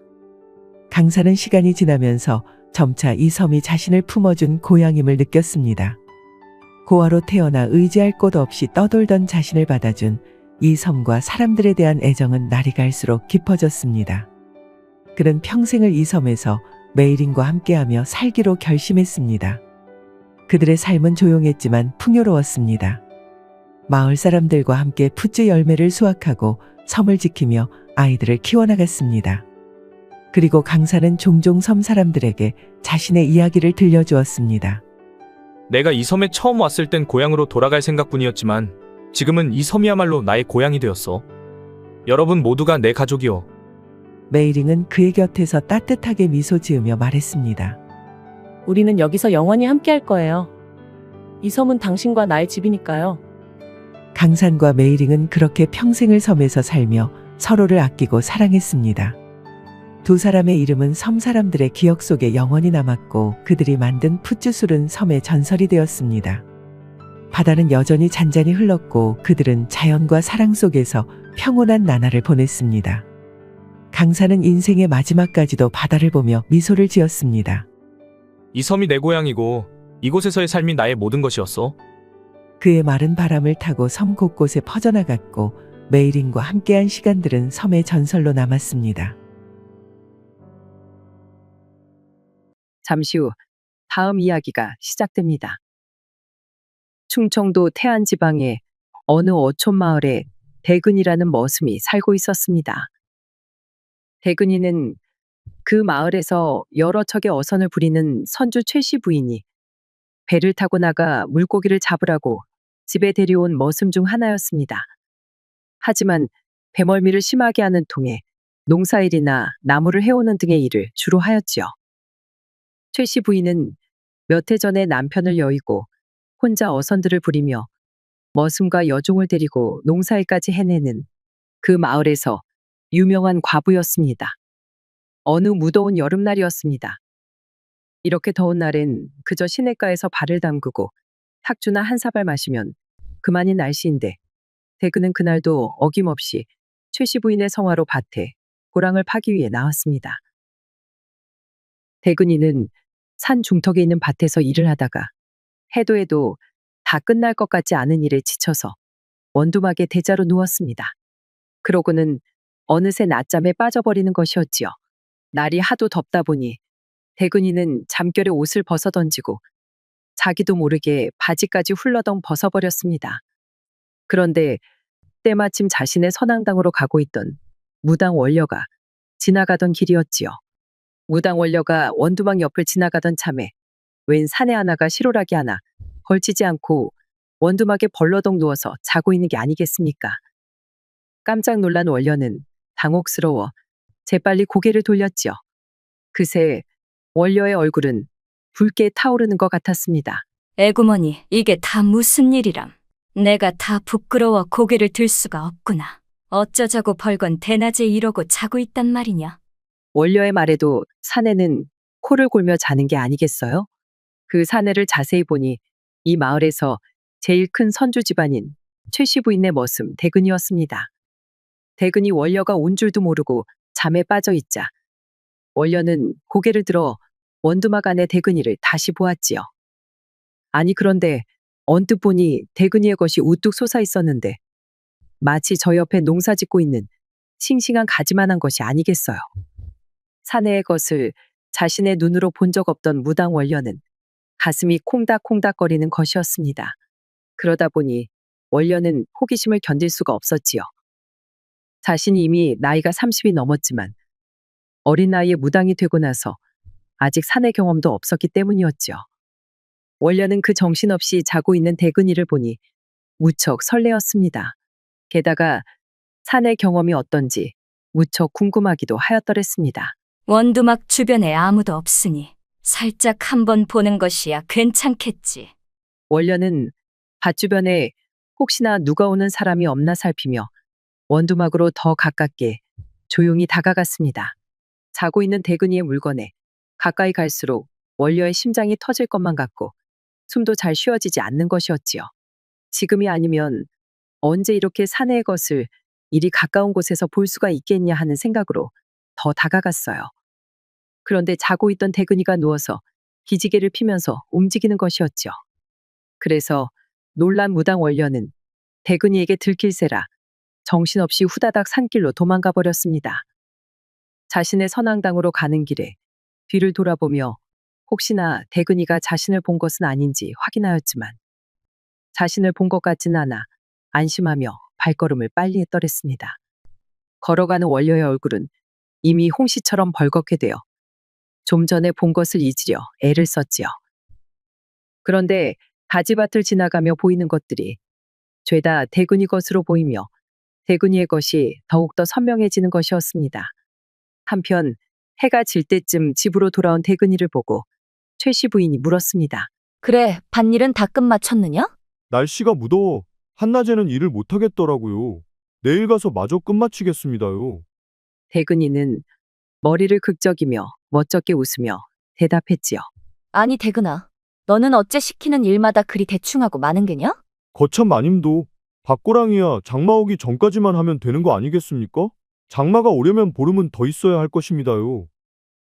강산은 시간이 지나면서 점차 이 섬이 자신을 품어준 고향임을 느꼈습니다. 고아로 태어나 의지할 곳 없이 떠돌던 자신을 받아준 이 섬과 사람들에 대한 애정은 날이 갈수록 깊어졌습니다. 그는 평생을 이 섬에서 메이링과 함께하며 살기로 결심했습니다. 그들의 삶은 조용했지만 풍요로웠습니다. 마을 사람들과 함께 푸즈 열매를 수확하고 섬을 지키며 아이들을 키워나갔습니다. 그리고 강산은 종종 섬 사람들에게 자신의 이야기를 들려주었습니다. 내가 이 섬에 처음 왔을 땐 고향으로 돌아갈 생각뿐이었지만 지금은 이 섬이야말로 나의 고향이 되었어. 여러분 모두가 내 가족이요. 메이링은 그의 곁에서 따뜻하게 미소 지으며 말했습니다. 우리는 여기서 영원히 함께할 거예요. 이 섬은 당신과 나의 집이니까요. 강산과 메이링은 그렇게 평생을 섬에서 살며 서로를 아끼고 사랑했습니다. 두 사람의 이름은 섬 사람들의 기억 속에 영원히 남았고 그들이 만든 풋주술은 섬의 전설이 되었습니다. 바다는 여전히 잔잔히 흘렀고 그들은 자연과 사랑 속에서 평온한 나날을 보냈습니다. 강산은 인생의 마지막까지도 바다를 보며 미소를 지었습니다. 이 섬이 내 고향이고 이곳에서의 삶이 나의 모든 것이었어. 그의 마른 바람을 타고 섬 곳곳에 퍼져나갔고 메이링과 함께한 시간들은 섬의 전설로 남았습니다. 잠시 후 다음 이야기가 시작됩니다. 충청도 태안 지방의 어느 어촌 마을에 대근이라는 머슴이 살고 있었습니다. 대근이는 그 마을에서 여러 척의 어선을 부리는 선주 최씨 부인이 배를 타고 나가 물고기를 잡으라고 집에 데려온 머슴 중 하나였습니다. 하지만 배멀미를 심하게 하는 통에 농사일이나 나무를 해오는 등의 일을 주로 하였지요. 최씨 부인은 몇 해 전에 남편을 여의고 혼자 어선들을 부리며 머슴과 여종을 데리고 농사일까지 해내는 그 마을에서 유명한 과부였습니다. 어느 무더운 여름날이었습니다. 이렇게 더운 날엔 그저 시냇가에서 발을 담그고 탁주나 한 사발 마시면 그만인 날씨인데 대근은 그날도 어김없이 최씨 부인의 성화로 밭에 고랑을 파기 위해 나왔습니다. 대근이는 산 중턱에 있는 밭에서 일을 하다가 해도 다 끝날 것 같지 않은 일에 지쳐서 원두막에 대자로 누웠습니다. 그러고는 어느새 낮잠에 빠져버리는 것이었지요. 날이 하도 덥다 보니 대근이는 잠결에 옷을 벗어던지고 자기도 모르게 바지까지 훌러덩 벗어버렸습니다. 그런데 때마침 자신의 선앙당으로 가고 있던 무당 원려가 지나가던 길이었지요. 무당 원려가 원두막 옆을 지나가던 참에 웬 사내 하나가 실오라기 하나 걸치지 않고 원두막에 벌러덩 누워서 자고 있는 게 아니겠습니까? 깜짝 놀란 원려는 당혹스러워 재빨리 고개를 돌렸지요. 그새 원려의 얼굴은 붉게 타오르는 것 같았습니다. 애구머니, 이게 다 무슨 일이람. 내가 다 부끄러워 고개를 들 수가 없구나. 어쩌자고 벌건 대낮에 이러고 자고 있단 말이냐. 원려의 말에도 사내는 코를 골며 자는 게 아니겠어요? 그 사내를 자세히 보니 이 마을에서 제일 큰 선주 집안인 최씨 부인의 머슴 대근이었습니다. 대근이 원려가 온 줄도 모르고 잠에 빠져 있자 원려는 고개를 들어 원두막 안의 대근이를 다시 보았지요. 아니 그런데 언뜻 보니 대근이의 것이 우뚝 솟아 있었는데 마치 저 옆에 농사 짓고 있는 싱싱한 가지만한 것이 아니겠어요. 사내의 것을 자신의 눈으로 본 적 없던 무당 원려는 가슴이 콩닥콩닥거리는 것이었습니다. 그러다 보니 원려는 호기심을 견딜 수가 없었지요. 자신이 이미 나이가 30이 넘었지만 어린 나이에 무당이 되고 나서 아직 사내 경험도 없었기 때문이었죠. 원려는 그 정신없이 자고 있는 대근이를 보니 무척 설레었습니다. 게다가 사내 경험이 어떤지 무척 궁금하기도 하였더랬습니다. 원두막 주변에 아무도 없으니 살짝 한번 보는 것이야 괜찮겠지. 원려는 밭 주변에 혹시나 누가 오는 사람이 없나 살피며 원두막으로 더 가깝게 조용히 다가갔습니다. 자고 있는 대근이의 물건에 가까이 갈수록 원려의 심장이 터질 것만 같고 숨도 잘 쉬어지지 않는 것이었지요. 지금이 아니면 언제 이렇게 사내의 것을 이리 가까운 곳에서 볼 수가 있겠냐 하는 생각으로 더 다가갔어요. 그런데 자고 있던 대근이가 누워서 기지개를 피면서 움직이는 것이었죠. 그래서 놀란 무당 원려는 대근이에게 들킬세라 정신없이 후다닥 산길로 도망가 버렸습니다. 자신의 선앙당으로 가는 길에 뒤를 돌아보며 혹시나 대근이가 자신을 본 것은 아닌지 확인하였지만 자신을 본 것 같진 않아 안심하며 발걸음을 빨리 했더랬습니다. 걸어가는 원려의 얼굴은 이미 홍시처럼 벌겋게 되어 좀 전에 본 것을 잊으려 애를 썼지요. 그런데 가지밭을 지나가며 보이는 것들이 죄다 대근이 것으로 보이며 대근이의 것이 더욱더 선명해지는 것이었습니다. 한편 해가 질 때쯤 집으로 돌아온 대근이를 보고 최씨 부인이 물었습니다. 그래, 밭일은 다 끝마쳤느냐? 날씨가 무더워 한낮에는 일을 못하겠더라고요. 내일 가서 마저 끝마치겠습니다요. 대근이는 머리를 극적이며 멋쩍게 웃으며 대답했지요. 아니 대근아, 너는 어째 시키는 일마다 그리 대충하고 많은 게냐? 거참 마님도 밭고랑이야 장마 오기 전까지만 하면 되는 거 아니겠습니까? 장마가 오려면 보름은 더 있어야 할 것입니다요.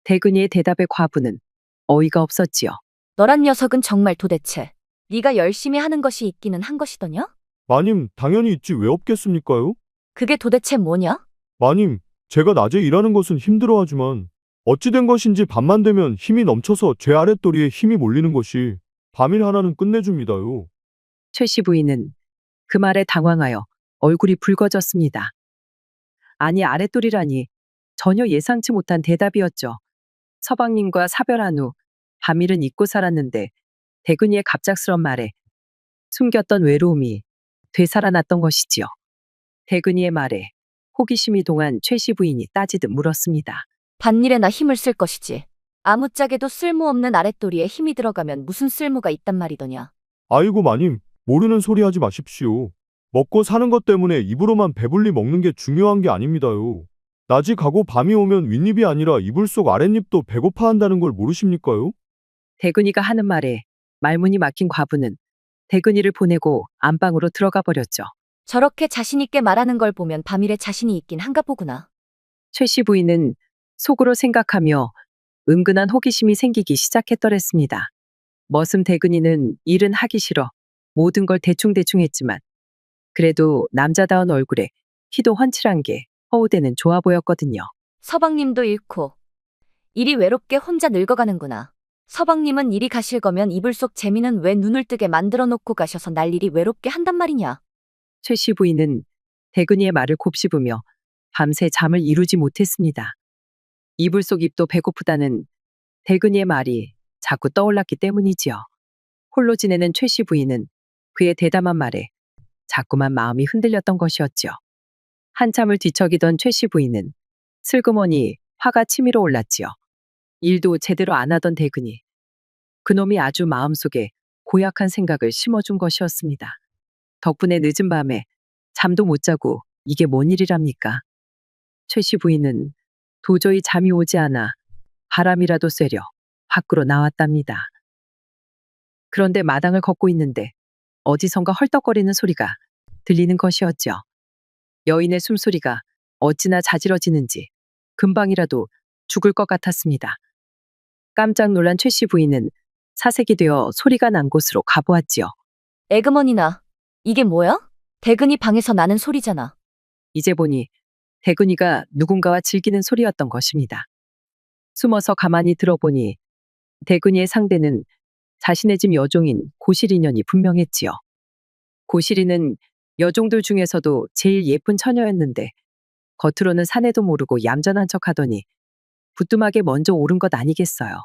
대근이의 대답에 과부는 어이가 없었지요. 너란 녀석은 정말 도대체 네가 열심히 하는 것이 있기는 한 것이더냐? 마님 당연히 있지 왜 없겠습니까요? 그게 도대체 뭐냐? 마님 제가 낮에 일하는 것은 힘들어하지만 어찌 된 것인지 밤만 되면 힘이 넘쳐서 제 아랫도리에 힘이 몰리는 것이 밤일 하나는 끝내줍니다요. 최씨 부인은 그 말에 당황하여 얼굴이 붉어졌습니다. 아니 아랫돌이라니 전혀 예상치 못한 대답이었죠. 서방님과 사별한 후 밤일은 잊고 살았는데 대근이의 갑작스런 말에 숨겼던 외로움이 되살아났던 것이지요. 대근이의 말에 호기심이 동한 최씨 부인이 따지듯 물었습니다. 밭일에 나 힘을 쓸 것이지. 아무짝에도 쓸모없는 아랫도리에 힘이 들어가면 무슨 쓸모가 있단 말이더냐. 아이고 마님 모르는 소리 하지 마십시오. 먹고 사는 것 때문에 입으로만 배불리 먹는 게 중요한 게 아닙니다요. 낮이 가고 밤이 오면 윗입이 아니라 이불 속 아랫입도 배고파한다는 걸 모르십니까요? 대근이가 하는 말에 말문이 막힌 과부는 대근이를 보내고 안방으로 들어가 버렸죠. 저렇게 자신있게 말하는 걸 보면 밤일에 자신이 있긴 한가 보구나. 최씨 부인은 속으로 생각하며 은근한 호기심이 생기기 시작했더랬습니다. 머슴 대근이는 일은 하기 싫어 모든 걸 대충대충 했지만 그래도 남자다운 얼굴에 키도 훤칠한 게 허우대는 좋아 보였거든요. 서방님도 잃고 일이 외롭게 혼자 늙어가는구나. 서방님은 이리 가실 거면 이불 속 재미는 왜 눈을 뜨게 만들어 놓고 가셔서 날 일이 외롭게 한단 말이냐. 최씨 부인은 대근이의 말을 곱씹으며 밤새 잠을 이루지 못했습니다. 이불 속 입도 배고프다는 대근이의 말이 자꾸 떠올랐기 때문이지요. 홀로 지내는 최씨 부인은 그의 대담한 말에 자꾸만 마음이 흔들렸던 것이었죠. 한참을 뒤척이던 최씨 부인은 슬그머니 화가 치밀어 올랐지요. 일도 제대로 안 하던 대근이 그놈이 아주 마음속에 고약한 생각을 심어준 것이었습니다. 덕분에 늦은 밤에 잠도 못 자고 이게 뭔 일이랍니까? 최씨 부인은 도저히 잠이 오지 않아 바람이라도 쐬려 밖으로 나왔답니다. 그런데 마당을 걷고 있는데 어디선가 헐떡거리는 소리가 들리는 것이었죠. 여인의 숨소리가 어찌나 자지러지는지 금방이라도 죽을 것 같았습니다. 깜짝 놀란 최씨 부인은 사색이 되어 소리가 난 곳으로 가보았지요. 에그머니나, 이게 뭐야? 대근이 방에서 나는 소리잖아. 이제 보니 대근이가 누군가와 즐기는 소리였던 것입니다. 숨어서 가만히 들어보니 대근이의 상대는 자신의 집 여종인 고시리년이 분명했지요. 고시리는 여종들 중에서도 제일 예쁜 처녀였는데 겉으로는 사내도 모르고 얌전한 척하더니 부뚜막에 먼저 오른 것 아니겠어요.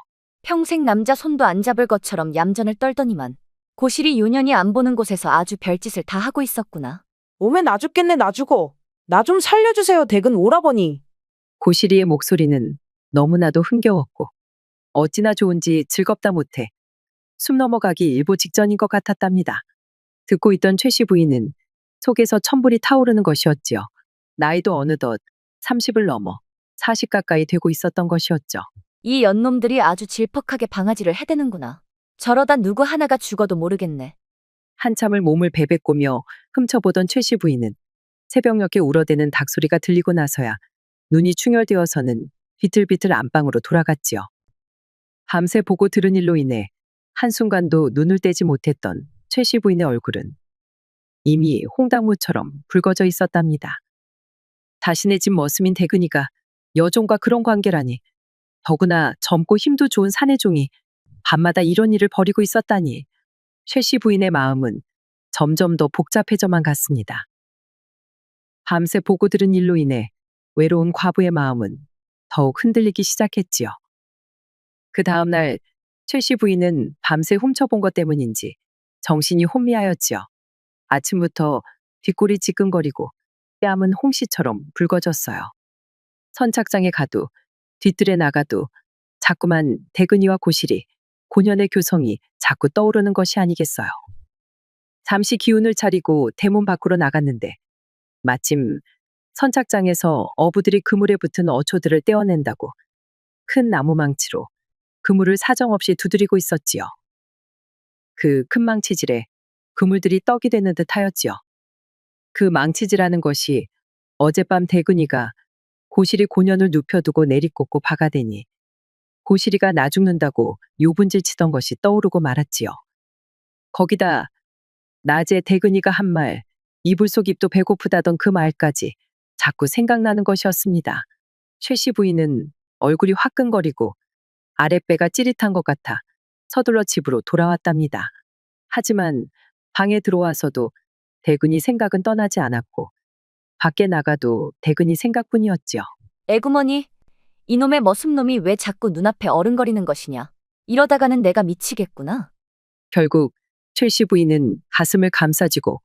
평생 남자 손도 안 잡을 것처럼 얌전을 떨더니만 고실이 유년이 안 보는 곳에서 아주 별짓을 다 하고 있었구나. 오메 나 죽겠네 나 죽어. 나 좀 살려주세요 대근 오라버니. 고시리의 목소리는 너무나도 흥겨웠고 어찌나 좋은지 즐겁다 못해 숨 넘어가기 일보 직전인 것 같았답니다. 듣고 있던 최씨 부인은 속에서 천불이 타오르는 것이었지요. 나이도 어느덧 30을 넘어 40 가까이 되고 있었던 것이었죠. 이 연놈들이 아주 질퍽하게 방아지를 해대는구나. 저러다 누구 하나가 죽어도 모르겠네. 한참을 몸을 베베꼬며 훔쳐보던 최씨 부인은 새벽녘에 울어대는 닭소리가 들리고 나서야 눈이 충혈되어서는 비틀비틀 안방으로 돌아갔지요. 밤새 보고 들은 일로 인해 한순간도 눈을 떼지 못했던 최씨 부인의 얼굴은 이미 홍당무처럼 붉어져 있었답니다. 자신의 집 머슴인 대근이가 여종과 그런 관계라니, 더구나 젊고 힘도 좋은 사내종이 밤마다 이런 일을 벌이고 있었다니 최씨 부인의 마음은 점점 더 복잡해져만 갔습니다. 밤새 보고 들은 일로 인해 외로운 과부의 마음은 더욱 흔들리기 시작했지요. 그 다음날 최씨 부인은 밤새 훔쳐본 것 때문인지 정신이 혼미하였지요. 아침부터 뒷골이 지끈거리고 뺨은 홍시처럼 붉어졌어요. 선착장에 가도 뒤뜰에 나가도 자꾸만 대근이와 고실이 고년의 교성이 자꾸 떠오르는 것이 아니겠어요. 잠시 기운을 차리고 대문 밖으로 나갔는데 마침 선착장에서 어부들이 그물에 붙은 어초들을 떼어낸다고 큰 나무망치로 그물을 사정없이 두드리고 있었지요. 그 큰 망치질에 그물들이 떡이 되는 듯 하였지요. 그 망치질하는 것이 어젯밤 대근이가 고실이 고년을 눕혀두고 내리꽂고 박아대니 고실이가 나 죽는다고 요분질 치던 것이 떠오르고 말았지요. 거기다 낮에 대근이가 한 말, 이불 속 입도 배고프다던 그 말까지 자꾸 생각나는 것이었습니다. 최씨 부인은 얼굴이 화끈거리고 아랫배가 찌릿한 것 같아 서둘러 집으로 돌아왔답니다. 하지만 방에 들어와서도 대근이 생각은 떠나지 않았고 밖에 나가도 대근이 생각뿐이었지요. 애구머니, 이놈의 머슴놈이 왜 자꾸 눈앞에 어른거리는 것이냐. 이러다가는 내가 미치겠구나. 결국 최씨 부인은 가슴을 감싸쥐고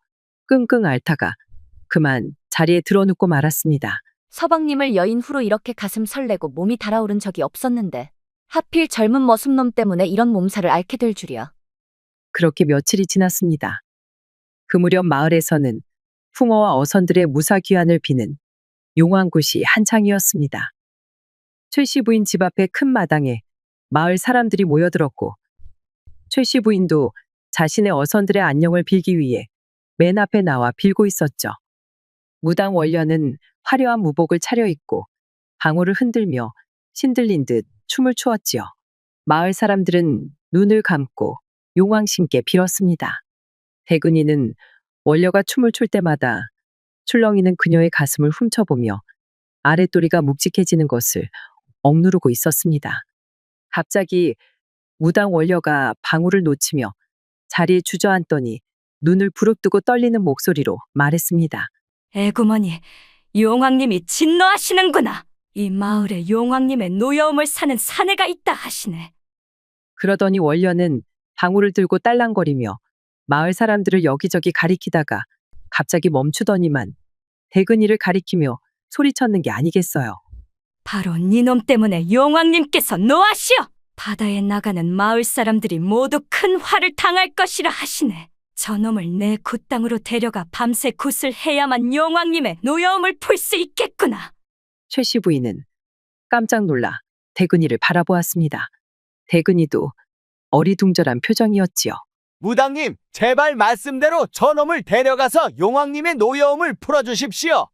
끙끙 앓다가 그만 자리에 드러눕고 말았습니다. 서방님을 여인 후로 이렇게 가슴 설레고 몸이 달아오른 적이 없었는데 하필 젊은 머슴놈 때문에 이런 몸살을 앓게 될 줄이야. 그렇게 며칠이 지났습니다. 그 무렵 마을에서는 풍어와 어선들의 무사귀환을 비는 용왕굿이 한창이었습니다. 최씨 부인 집 앞의 큰 마당에 마을 사람들이 모여들었고 최씨 부인도 자신의 어선들의 안녕을 빌기 위해 맨 앞에 나와 빌고 있었죠. 무당 원녀는 화려한 무복을 차려입고 방울을 흔들며 신들린 듯 춤을 추었지요. 마을 사람들은 눈을 감고 용왕신께 빌었습니다. 대근이는 원녀가 춤을 출 때마다 출렁이는 그녀의 가슴을 훔쳐보며 아랫도리가 묵직해지는 것을 억누르고 있었습니다. 갑자기 무당 원녀가 방울을 놓치며 자리에 주저앉더니 눈을 부릅뜨고 떨리는 목소리로 말했습니다. 에구머니, 용왕님이 진노하시는구나. 이 마을에 용왕님의 노여움을 사는 사내가 있다 하시네. 그러더니 원녀는 방울을 들고 딸랑거리며 마을 사람들을 여기저기 가리키다가 갑자기 멈추더니만 대근이를 가리키며 소리쳤는 게 아니겠어요. 바로 니놈 때문에 용왕님께서 노하시오. 바다에 나가는 마을 사람들이 모두 큰 화를 당할 것이라 하시네. 저놈을 내 굿땅으로 데려가 밤새 굿을 해야만 용왕님의 노여움을 풀 수 있겠구나. 최씨 부인은 깜짝 놀라 대근이를 바라보았습니다. 대근이도 어리둥절한 표정이었지요. 무당님, 제발 말씀대로 저놈을 데려가서 용왕님의 노여움을 풀어주십시오.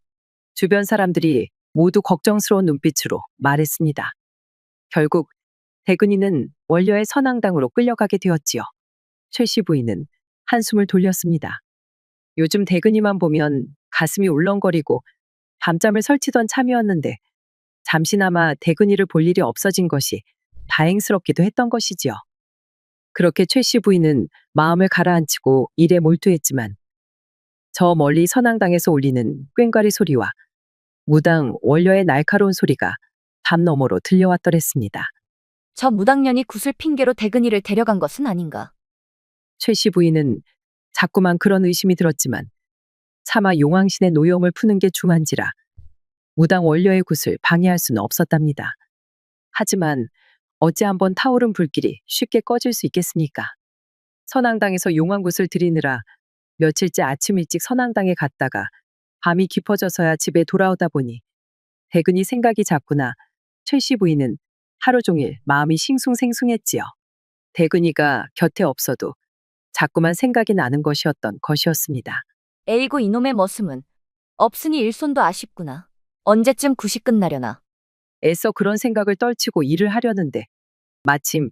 주변 사람들이 모두 걱정스러운 눈빛으로 말했습니다. 결국 대근이는 원녀의 선앙당으로 끌려가게 되었지요. 최씨 부인은 한숨을 돌렸습니다. 요즘 대근이만 보면 가슴이 울렁거리고 밤잠을 설치던 참이었는데 잠시나마 대근이를 볼 일이 없어진 것이 다행스럽기도 했던 것이지요. 그렇게 최씨 부인은 마음을 가라앉히고 일에 몰두했지만 저 멀리 선앙당에서 울리는 꽹과리 소리와 무당 원녀의 날카로운 소리가 밤 너머로 들려왔더랬습니다. 저 무당년이 굿을 핑계로 대근이를 데려간 것은 아닌가. 최씨 부인은 자꾸만 그런 의심이 들었지만 차마 용왕신의 노여움을 푸는 게 중한지라 무당 원녀의 굿을 방해할 수는 없었답니다. 하지만 어찌 한번 타오른 불길이 쉽게 꺼질 수 있겠습니까? 선앙당에서 용왕굿을 드리느라 며칠째 아침 일찍 선앙당에 갔다가 밤이 깊어져서야 집에 돌아오다 보니 대근이 생각이 잤구나. 최씨 부인은 하루 종일 마음이 싱숭생숭했지요. 대근이가 곁에 없어도 자꾸만 생각이 나는 것이었던 것이었습니다. 에이고 이놈의 머슴은 없으니 일손도 아쉽구나. 언제쯤 굿이 끝나려나. 애써 그런 생각을 떨치고 일을 하려는데 마침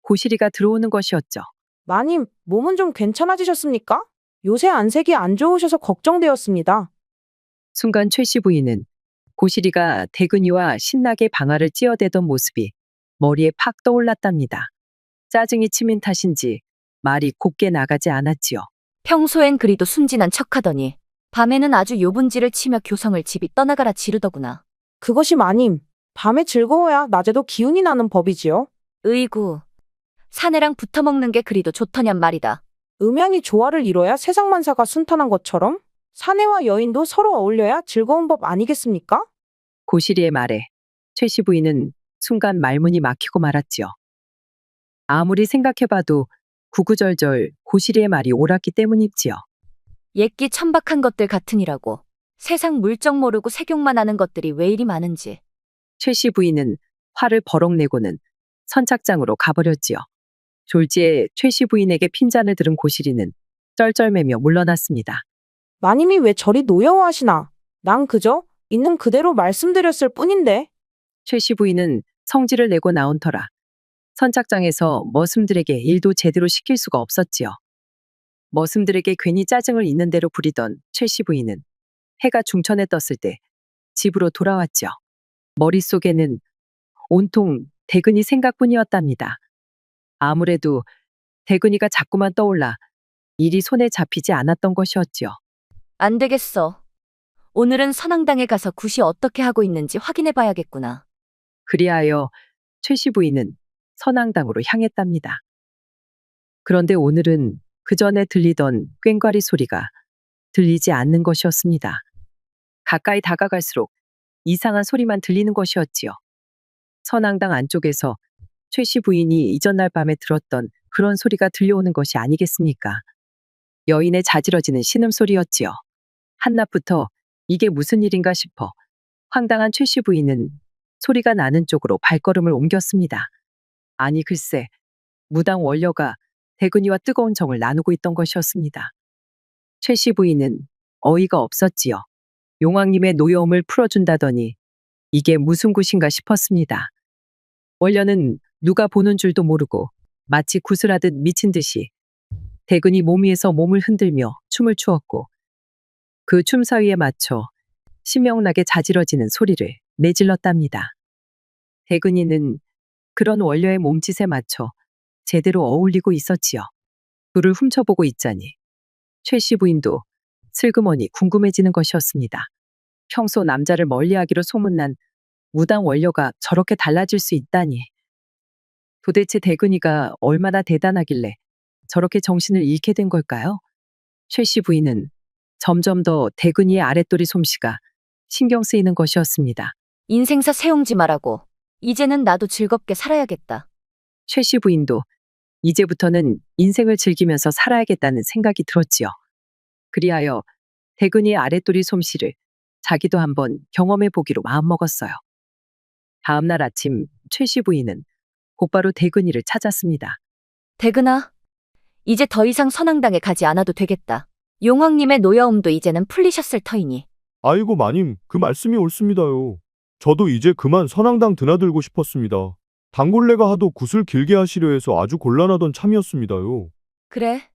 고시리가 들어오는 것이었죠. 마님, 몸은 좀 괜찮아지셨습니까? 요새 안색이 안 좋으셔서 걱정되었습니다. 순간 최씨 부인은 고시리가 대근이와 신나게 방아를 찧어대던 모습이 머리에 팍 떠올랐답니다. 짜증이 치민 탓인지 말이 곱게 나가지 않았지요. 평소엔 그리도 순진한 척하더니 밤에는 아주 요분지를 치며 교성을 집이 떠나가라 지르더구나. 그것이 마님, 밤에 즐거워야 낮에도 기운이 나는 법이지요. 으이구, 사내랑 붙어먹는 게 그리도 좋더냔 말이다. 음양이 조화를 이뤄야 세상 만사가 순탄한 것처럼 사내와 여인도 서로 어울려야 즐거운 법 아니겠습니까? 고시리의 말에 최씨 부인은 순간 말문이 막히고 말았지요. 아무리 생각해봐도 구구절절 고시리의 말이 옳았기 때문이지요. 옛기 천박한 것들 같으니라고. 세상 물정 모르고 색욕만 하는 것들이 왜 이리 많은지. 최씨 부인은 화를 버럭 내고는 선착장으로 가버렸지요. 졸지에 최씨 부인에게 핀잔을 들은 고시리는 쩔쩔매며 물러났습니다. 마님이 왜 저리 노여워하시나? 난 그저 있는 그대로 말씀드렸을 뿐인데. 최씨 부인은 성질을 내고 나온 터라 선착장에서 머슴들에게 일도 제대로 시킬 수가 없었지요. 머슴들에게 괜히 짜증을 있는 대로 부리던 최씨 부인은 해가 중천에 떴을 때 집으로 돌아왔죠. 머릿속에는 온통 대근이 생각뿐이었답니다. 아무래도 대근이가 자꾸만 떠올라 일이 손에 잡히지 않았던 것이었지요. 안 되겠어. 오늘은 선앙당에 가서 굿이 어떻게 하고 있는지 확인해 봐야겠구나. 그리하여 최씨 부인은 선앙당으로 향했답니다. 그런데 오늘은 그 전에 들리던 꽹과리 소리가 들리지 않는 것이었습니다. 가까이 다가갈수록 이상한 소리만 들리는 것이었지요. 선앙당 안쪽에서 최씨 부인이 이전날 밤에 들었던 그런 소리가 들려오는 것이 아니겠습니까? 여인의 자지러지는 신음소리였지요. 한낮부터 이게 무슨 일인가 싶어 황당한 최씨 부인은 소리가 나는 쪽으로 발걸음을 옮겼습니다. 아니 글쎄, 무당 원녀가 대근이와 뜨거운 정을 나누고 있던 것이었습니다. 최씨 부인은 어이가 없었지요. 용왕님의 노여움을 풀어준다더니 이게 무슨 굿인가 싶었습니다. 원녀는 누가 보는 줄도 모르고 마치 구슬하듯 미친 듯이 대근이 몸 위에서 몸을 흔들며 춤을 추었고 그 춤사위에 맞춰 신명나게 자지러지는 소리를 내질렀답니다. 대근이는 그런 원녀의 몸짓에 맞춰 제대로 어울리고 있었지요. 그를 훔쳐보고 있자니 최씨 부인도 슬그머니 궁금해지는 것이었습니다. 평소 남자를 멀리하기로 소문난 무당 원녀가 저렇게 달라질 수 있다니. 도대체 대근이가 얼마나 대단하길래 저렇게 정신을 잃게 된 걸까요? 최씨 부인은 점점 더 대근이의 아랫도리 솜씨가 신경 쓰이는 것이었습니다. 인생사 세웅지 말라고. 이제는 나도 즐겁게 살아야겠다. 최씨 부인도 이제부터는 인생을 즐기면서 살아야겠다는 생각이 들었지요. 그리하여 대근이의 아랫도리 솜씨를 자기도 한번 경험해 보기로 마음먹었어요. 다음 날 아침 최씨 부인은 곧바로 대근이를 찾았습니다. 대근아, 이제 더 이상 선앙당에 가지 않아도 되겠다. 용왕님의 노여움도 이제는 풀리셨을 터이니. 아이고 마님, 그 말씀이 옳습니다요. 저도 이제 그만 선앙당 드나들고 싶었습니다. 단골레가 하도 굿을 길게 하시려 해서 아주 곤란하던 참이었습니다요. 그래.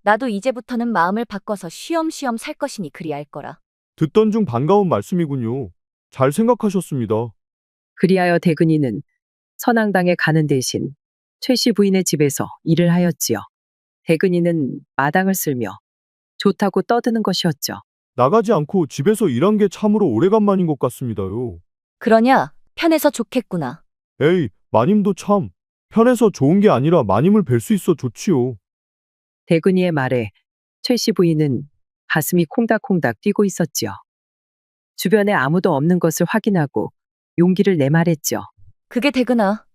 나도 이제부터는 마음을 바꿔서 쉬엄쉬엄 살 것이니 그리할 거라. 듣던 중 반가운 말씀이군요. 잘 생각하셨습니다. 그리하여 대근이는 선앙당에 가는 대신 최씨 부인의 집에서 일을 하였지요. 대근이는 마당을 쓸며 좋다고 떠드는 것이었죠. 나가지 않고 집에서 일한 게 참으로 오래간만인 것 같습니다요. 그러냐? 편해서 좋겠구나. 에이, 마님도 참. 편해서 좋은 게 아니라 마님을 뵐 수 있어 좋지요. 대근이의 말에 최씨 부인은 가슴이 콩닥콩닥 뛰고 있었지요. 주변에 아무도 없는 것을 확인하고 용기를 내 말했죠. 그게 대근아.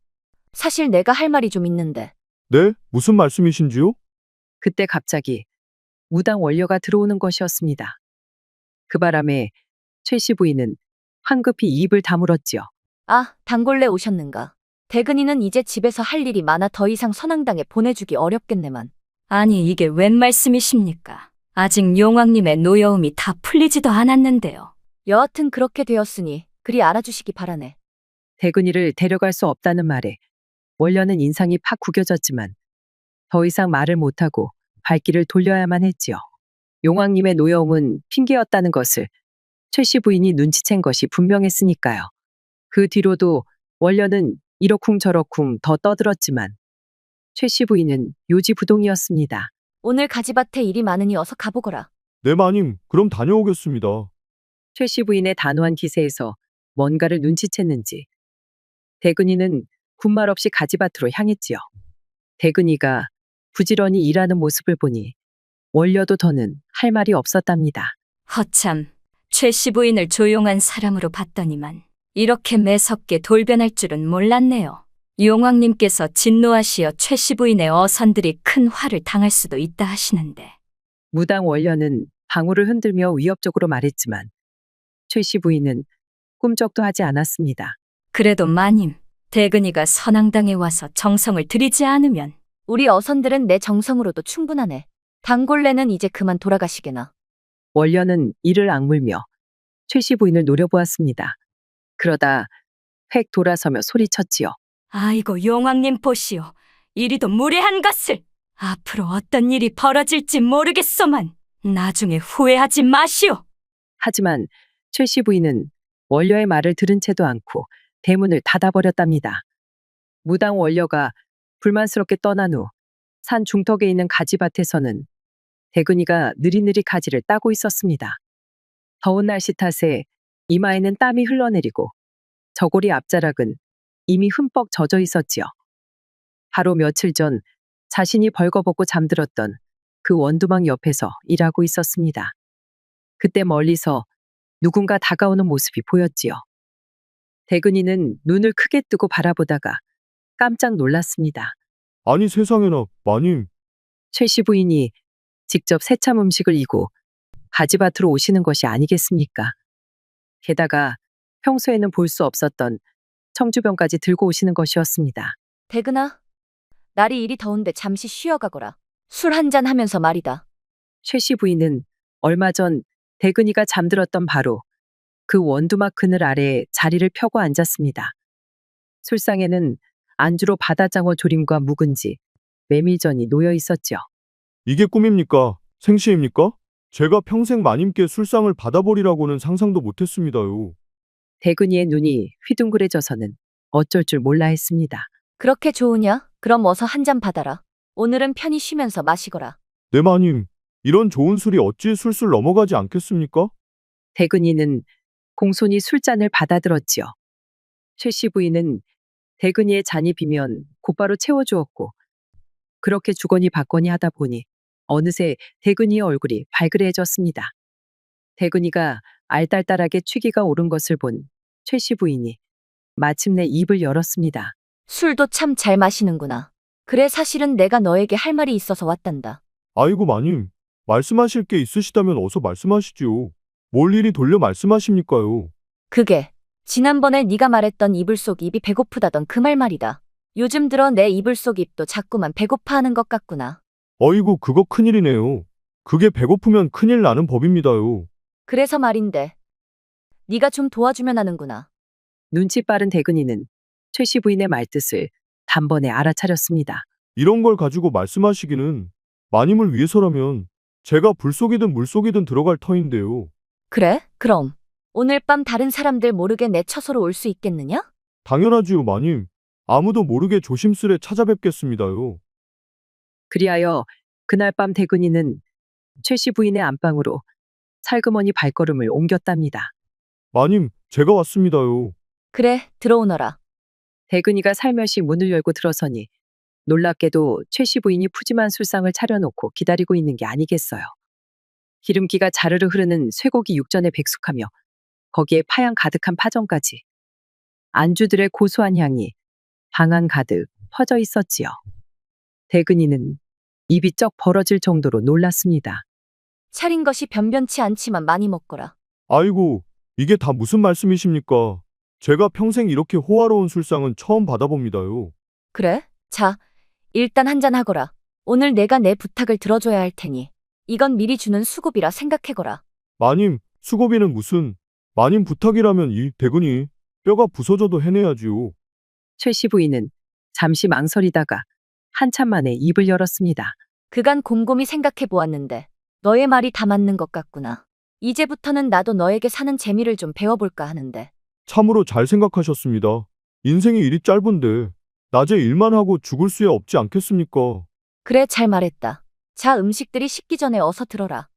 사실 내가 할 말이 좀 있는데. 네? 무슨 말씀이신지요? 그때 갑자기 무당 원녀가 들어오는 것이었습니다. 그 바람에 최씨 부인은 황급히 입을 다물었지요. 아, 단골레 오셨는가. 대근이는 이제 집에서 할 일이 많아 더 이상 선앙당에 보내주기 어렵겠네만. 아니 이게 웬 말씀이십니까? 아직 용왕님의 노여움이 다 풀리지도 않았는데요. 여하튼 그렇게 되었으니 그리 알아주시기 바라네. 대근이를 데려갈 수 없다는 말에 원녀는 인상이 팍 구겨졌지만 더 이상 말을 못하고 발길을 돌려야만 했지요. 용왕님의 노여움은 핑계였다는 것을 최씨 부인이 눈치챈 것이 분명했으니까요. 그 뒤로도 원녀는 이러쿵 저러쿵 더 떠들었지만 최씨 부인은 요지부동이었습니다. 오늘 가지밭에 일이 많으니 어서 가보거라. 네 마님, 그럼 다녀오겠습니다. 최씨 부인의 단호한 기세에서 뭔가를 눈치챘는지 대근이는 군말 없이 가지밭으로 향했지요. 대근이가 부지런히 일하는 모습을 보니 원녀도 더는 할 말이 없었답니다. 허참, 최씨 부인을 조용한 사람으로 봤더니만 이렇게 매섭게 돌변할 줄은 몰랐네요. 용왕님께서 진노하시어 최씨 부인의 어선들이 큰 화를 당할 수도 있다 하시는데. 무당 원녀는 방울을 흔들며 위협적으로 말했지만 최씨 부인은 꿈쩍도 하지 않았습니다. 그래도 마님, 대근이가 선앙당에 와서 정성을 들이지 않으면 우리 어선들은 내 정성으로도 충분하네. 단골레는 이제 그만 돌아가시게나. 원녀는 이를 악물며 최씨 부인을 노려보았습니다. 그러다 획 돌아서며 소리쳤지요. 아이고 용왕님 보시오. 이리도 무례한 것을. 앞으로 어떤 일이 벌어질지 모르겠소만 나중에 후회하지 마시오. 하지만 최씨 부인은 원녀의 말을 들은 채도 않고 대문을 닫아버렸답니다. 무당 원녀가 불만스럽게 떠난 후 산 중턱에 있는 가지밭에서는 대근이가 느릿느릿 가지를 따고 있었습니다. 더운 날씨 탓에 이마에는 땀이 흘러내리고 저고리 앞자락은 이미 흠뻑 젖어 있었지요. 바로 며칠 전 자신이 벌거벗고 잠들었던 그 원두막 옆에서 일하고 있었습니다. 그때 멀리서 누군가 다가오는 모습이 보였지요. 대근이는 눈을 크게 뜨고 바라보다가 깜짝 놀랐습니다. 아니 세상에나, 마님. 최씨 부인이 직접 새참 음식을 이고 가지밭으로 오시는 것이 아니겠습니까? 게다가 평소에는 볼 수 없었던 청주병까지 들고 오시는 것이었습니다. 대근아, 날이 이리 더운데 잠시 쉬어가거라. 술 한잔 하면서 말이다. 최씨 부인은 얼마 전 대근이가 잠들었던 바로 그 원두막 그늘 아래에 자리를 펴고 앉았습니다. 술상에는 안주로 바다장어 조림과 묵은지, 메밀전이 놓여 있었죠. 이게 꿈입니까? 생시입니까? 제가 평생 마님께 술상을 받아버리라고는 상상도 못했습니다요. 대근이의 눈이 휘둥그레져서는 어쩔 줄 몰라 했습니다. 그렇게 좋으냐? 그럼 어서 한 잔 받아라. 오늘은 편히 쉬면서 마시거라. 네 마님, 이런 좋은 술이 어찌 술술 넘어가지 않겠습니까? 대근이는 공손히 술잔을 받아들었지요. 최씨 부인은 대근이의 잔이 비면 곧바로 채워주었고 그렇게 주거니 받거니 하다 보니 어느새 대근이의 얼굴이 발그레해졌습니다. 대근이가 알딸딸하게 취기가 오른 것을 본 최씨 부인이 마침내 입을 열었습니다. 술도 참 잘 마시는구나. 그래 사실은 내가 너에게 할 말이 있어서 왔단다. 아이고 마님, 말씀하실 게 있으시다면 어서 말씀하시지요. 뭘 이리 돌려 말씀하십니까요? 그게 지난번에 네가 말했던 이불 속 입이 배고프다던 그 말 말이다. 요즘 들어 내 이불 속 입도 자꾸만 배고파하는 것 같구나. 어이구 그거 큰일이네요. 그게 배고프면 큰일 나는 법입니다요. 그래서 말인데 네가 좀 도와주면 하는구나. 눈치 빠른 대근이는 최씨 부인의 말뜻을 단번에 알아차렸습니다. 이런 걸 가지고 말씀하시기는 마님을 위해서라면 제가 불속이든 물속이든 들어갈 터인데요. 그래? 그럼 오늘 밤 다른 사람들 모르게 내 처소로 올 수 있겠느냐? 당연하지요 마님. 아무도 모르게 조심스레 찾아뵙겠습니다요. 그리하여 그날 밤 대근이는 최씨 부인의 안방으로 살그머니 발걸음을 옮겼답니다. 마님, 제가 왔습니다요. 그래, 들어오너라. 대근이가 살며시 문을 열고 들어서니 놀랍게도 최씨 부인이 푸짐한 술상을 차려놓고 기다리고 있는 게 아니겠어요. 기름기가 자르르 흐르는 쇠고기 육전에 백숙하며 거기에 파향 가득한 파전까지. 안주들의 고소한 향이 방 안 가득 퍼져 있었지요. 대근이는 입이 쩍 벌어질 정도로 놀랐습니다. 차린 것이 변변치 않지만 많이 먹거라. 아이고, 이게 다 무슨 말씀이십니까? 제가 평생 이렇게 호화로운 술상은 처음 받아봅니다요. 그래? 자, 일단 한잔 하거라. 오늘 내가 내 부탁을 들어줘야 할 테니 이건 미리 주는 수고비라 생각해거라. 마님, 수고비는 무슨, 마님 부탁이라면 이 대근이 뼈가 부서져도 해내야지요. 최씨 부인은 잠시 망설이다가 한참 만에 입을 열었습니다. 그간 곰곰이 생각해 보았는데 너의 말이 다 맞는 것 같구나. 이제부터는 나도 너에게 사는 재미를 좀 배워볼까 하는데. 참으로 잘 생각하셨습니다. 인생이 이리 짧은데 낮에 일만 하고 죽을 수야 없지 않겠습니까? 그래, 잘 말했다. 자, 음식들이 식기 전에 어서 들어라.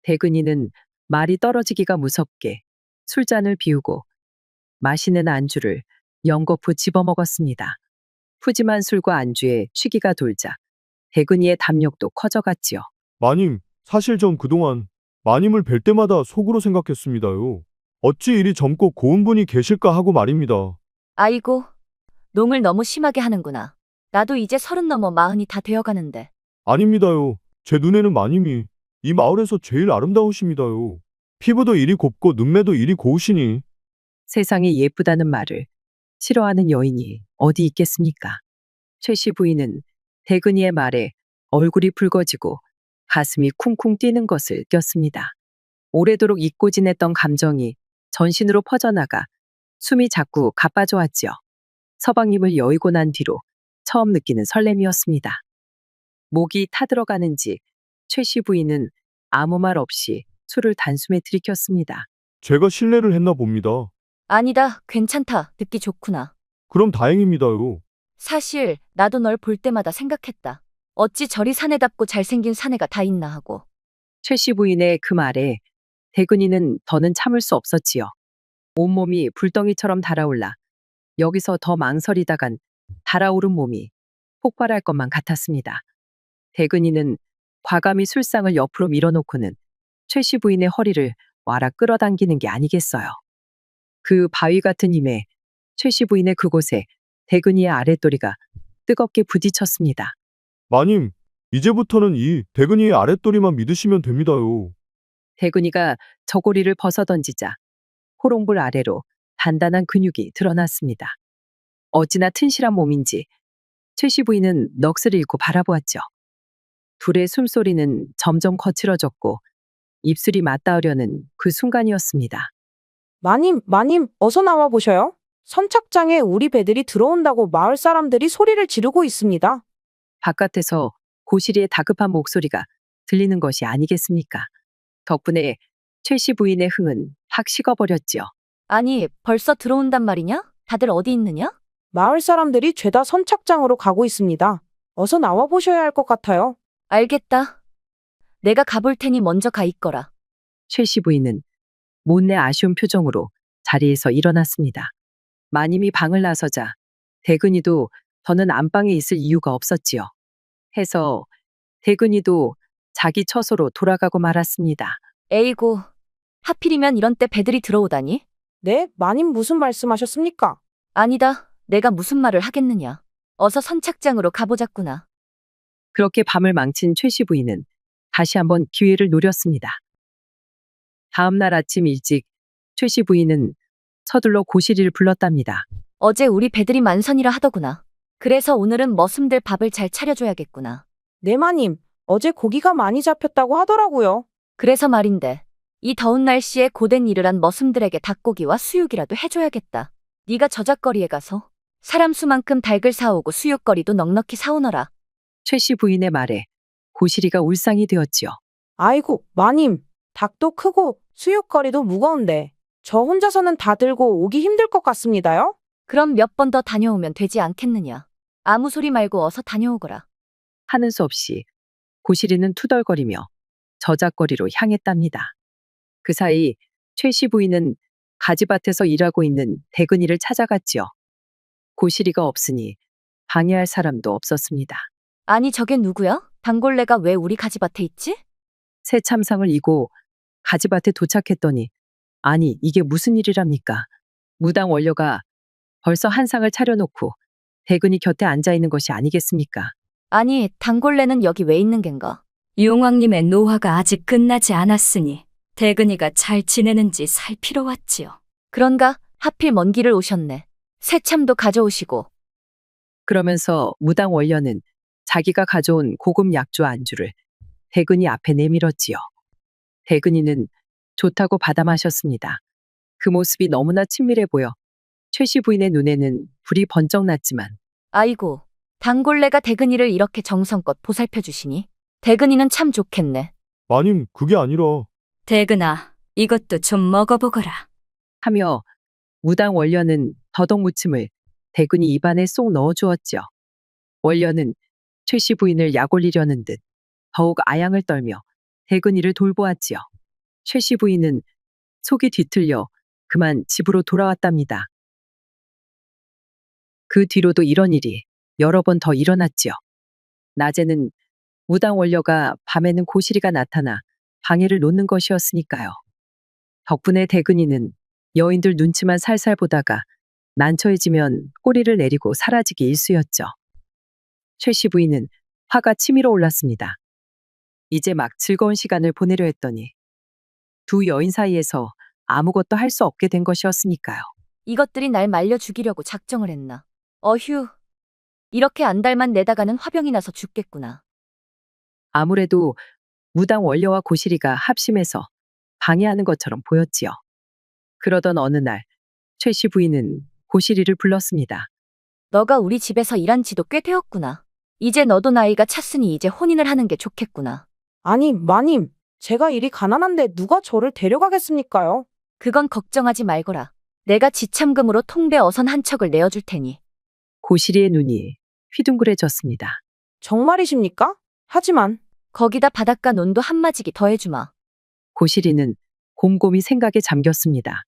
대근이는 말이 떨어지기가 무섭게 술잔을 비우고 마시는 안주를 연거푸 집어먹었습니다. 푸짐한 술과 안주에 취기가 돌자 대근이의 담력도 커져갔지요. 마님, 사실 전 그동안 마님을 뵐 때마다 속으로 생각했습니다요. 어찌 이리 젊고 고운 분이 계실까 하고 말입니다. 아이고, 농을 너무 심하게 하는구나. 나도 이제 30 넘어 40이 다 되어가는데. 아닙니다요. 제 눈에는 마님이 이 마을에서 제일 아름다우십니다요. 피부도 이리 곱고 눈매도 이리 고우시니. 세상이 예쁘다는 말을 싫어하는 여인이 어디 있겠습니까? 최씨 부인은 대근이의 말에 얼굴이 붉어지고 가슴이 쿵쿵 뛰는 것을 꼈습니다. 오래도록 잊고 지냈던 감정이 전신으로 퍼져나가 숨이 자꾸 가빠져왔지요. 서방님을 여의고 난 뒤로 처음 느끼는 설렘이었습니다. 목이 타들어가는지 최씨 부인은 아무 말 없이 술을 단숨에 들이켰습니다. 제가 실례를 했나 봅니다. 아니다, 괜찮다. 듣기 좋구나. 그럼 다행입니다요. 사실 나도 널 볼 때마다 생각했다. 어찌 저리 사내답고 잘생긴 사내가 다 있나 하고. 최씨 부인의 그 말에 대근이는 더는 참을 수 없었지요. 온몸이 불덩이처럼 달아올라 여기서 더 망설이다간 달아오른 몸이 폭발할 것만 같았습니다. 대근이는 과감히 술상을 옆으로 밀어놓고는 최씨 부인의 허리를 와라 끌어당기는 게 아니겠어요. 그 바위 같은 힘에 최씨 부인의 그곳에 대근이의 아랫도리가 뜨겁게 부딪혔습니다. 마님, 이제부터는 이 대근이의 아랫도리만 믿으시면 됩니다요. 대근이가 저고리를 벗어던지자 호롱불 아래로 단단한 근육이 드러났습니다. 어찌나 튼실한 몸인지 최씨 부인은 넋을 잃고 바라보았죠. 둘의 숨소리는 점점 거칠어졌고 입술이 맞닿으려는 그 순간이었습니다. 마님, 어서 나와 보셔요. 선착장에 우리 배들이 들어온다고 마을 사람들이 소리를 지르고 있습니다. 바깥에서 고시리의 다급한 목소리가 들리는 것이 아니겠습니까? 덕분에 최씨 부인의 흥은 확 식어버렸지요. 아니, 벌써 들어온단 말이냐? 다들 어디 있느냐? 마을 사람들이 죄다 선착장으로 가고 있습니다. 어서 나와 보셔야 할 것 같아요. 알겠다. 내가 가볼 테니 먼저 가 있거라. 최씨 부인은 못내 아쉬운 표정으로 자리에서 일어났습니다. 마님이 방을 나서자 대근이도 더는 안방에 있을 이유가 없었지요. 해서 대근이도 자기 처소로 돌아가고 말았습니다. 에이고, 하필이면 이런 때 배들이 들어오다니? 네, 마님 무슨 말씀하셨습니까? 아니다. 내가 무슨 말을 하겠느냐. 어서 선착장으로 가보자꾸나. 그렇게 밤을 망친 최씨 부인은 다시 한번 기회를 노렸습니다. 다음 날 아침 일찍 최씨 부인은 서둘러 고시리를 불렀답니다. 어제 우리 배들이 만선이라 하더구나. 그래서 오늘은 머슴들 밥을 잘 차려줘야겠구나. 네, 마님. 어제 고기가 많이 잡혔다고 하더라고요. 그래서 말인데, 이 더운 날씨에 고된 일을 한 머슴들에게 닭고기와 수육이라도 해줘야겠다. 네가 저작거리에 가서 사람 수만큼 닭을 사오고 수육거리도 넉넉히 사오너라. 최씨 부인의 말에 고시리가 울상이 되었지요. 아이고, 마님. 닭도 크고 수육거리도 무거운데 저 혼자서는 다 들고 오기 힘들 것 같습니다요? 그럼 몇 번 더 다녀오면 되지 않겠느냐. 아무 소리 말고 어서 다녀오거라. 하는 수 없이 고시리는 투덜거리며 저작거리로 향했답니다. 그 사이 최씨 부인은 가지밭에서 일하고 있는 대근이를 찾아갔지요. 고시리가 없으니 방해할 사람도 없었습니다. 아니 저게 누구야? 단골레가 왜 우리 가지밭에 있지? 새 참상을 이고 가지밭에 도착했더니 아니 이게 무슨 일이랍니까? 무당 원료가 벌써 한 상을 차려놓고 대근이 곁에 앉아 있는 것이 아니겠습니까? 아니 단골레는 여기 왜 있는 겐가? 용왕님의 노화가 아직 끝나지 않았으니 대근이가 잘 지내는지 살피러 왔지요. 그런가? 하필 먼 길을 오셨네. 새참도 가져오시고. 그러면서 무당 원료는 자기가 가져온 고급 약주와 안주를 대근이 앞에 내밀었지요. 대근이는 좋다고 받아 마셨습니다. 그 모습이 너무나 친밀해 보여 최씨 부인의 눈에는 불이 번쩍 났지만 아이고, 단골레가 대근이를 이렇게 정성껏 보살펴 주시니 대근이는 참 좋겠네. 마님, 그게 아니라 대근아, 이것도 좀 먹어보거라. 하며 무당 원료는 더덕 무침을 대근이 입안에 쏙 넣어주었지요. 원료는 최씨 부인을 약 올리려는 듯 더욱 아양을 떨며 대근이를 돌보았지요. 최씨 부인은 속이 뒤틀려 그만 집으로 돌아왔답니다. 그 뒤로도 이런 일이 여러 번 더 일어났지요. 낮에는 무당 원료가 밤에는 고시리가 나타나 방해를 놓는 것이었으니까요. 덕분에 대근이는 여인들 눈치만 살살 보다가 난처해지면 꼬리를 내리고 사라지기 일쑤였죠. 최씨 부인은 화가 치밀어 올랐습니다. 이제 막 즐거운 시간을 보내려 했더니 두 여인 사이에서 아무것도 할 수 없게 된 것이었으니까요. 이것들이 날 말려 죽이려고 작정을 했나. 어휴, 이렇게 안달만 내다가는 화병이 나서 죽겠구나. 아무래도 무당 원료와 고시리가 합심해서 방해하는 것처럼 보였지요. 그러던 어느 날 최씨 부인은 고시리를 불렀습니다. 너가 우리 집에서 일한 지도 꽤 되었구나. 이제 너도 나이가 찼으니 이제 혼인을 하는 게 좋겠구나. 아니, 마님. 제가 일이 가난한데 누가 저를 데려가겠습니까요? 그건 걱정하지 말거라. 내가 지참금으로 통배 어선 한 척을 내어줄 테니. 고시리의 눈이 휘둥그레졌습니다. 정말이십니까? 하지만 거기다 바닷가 논도 한마지기 더해주마. 고시리는 곰곰이 생각에 잠겼습니다.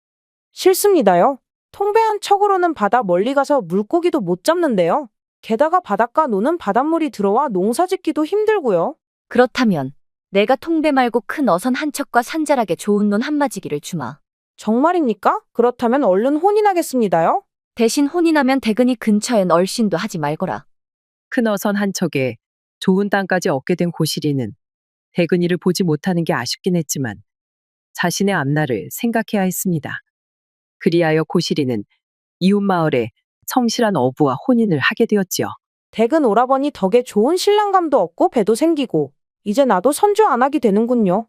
싫습니다요. 통배 한 척으로는 바다 멀리 가서 물고기도 못 잡는데요. 게다가 바닷가 노는 바닷물이 들어와 농사짓기도 힘들고요. 그렇다면 내가 통배 말고 큰 어선 한 척과 산자락에 좋은 논 한마지기를 주마. 정말입니까? 그렇다면 얼른 혼인하겠습니다요. 대신 혼인하면 대근이 근처엔 얼씬도 하지 말거라. 큰 어선 한 척에 좋은 땅까지 얻게 된 고시리는 대근이를 보지 못하는 게 아쉽긴 했지만 자신의 앞날을 생각해야 했습니다. 그리하여 고시리는 이웃 마을에 성실한 어부와 혼인을 하게 되었지요. 댁은 오라버니 덕에 좋은 신랑감도 얻고 배도 생기고 이제 나도 선주 안 하게 되는군요.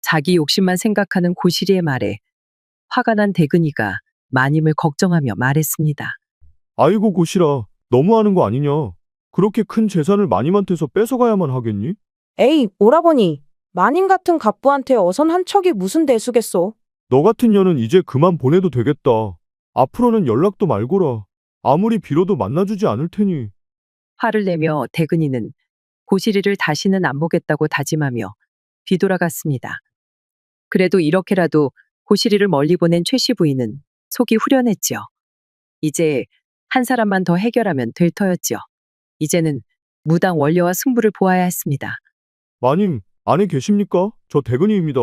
자기 욕심만 생각하는 고시리의 말에 화가 난 대근이가 마님을 걱정하며 말했습니다. 아이고 고시라, 너무하는 거 아니냐. 그렇게 큰 재산을 마님한테서 뺏어가야만 하겠니? 에이, 오라버니. 마님 같은 갑부한테 어선 한 척이 무슨 대수겠소. 너 같은 년은 이제 그만 보내도 되겠다. 앞으로는 연락도 말거라. 아무리 빌어도 만나주지 않을 테니. 화를 내며 대근이는 고시리를 다시는 안 보겠다고 다짐하며 뒤돌아갔습니다. 그래도 이렇게라도 고시리를 멀리 보낸 최씨 부인은 속이 후련했지요. 이제 한 사람만 더 해결하면 될 터였지요. 이제는 무당 원려와 승부를 보아야 했습니다. 마님, 안에 계십니까? 저 대근이입니다.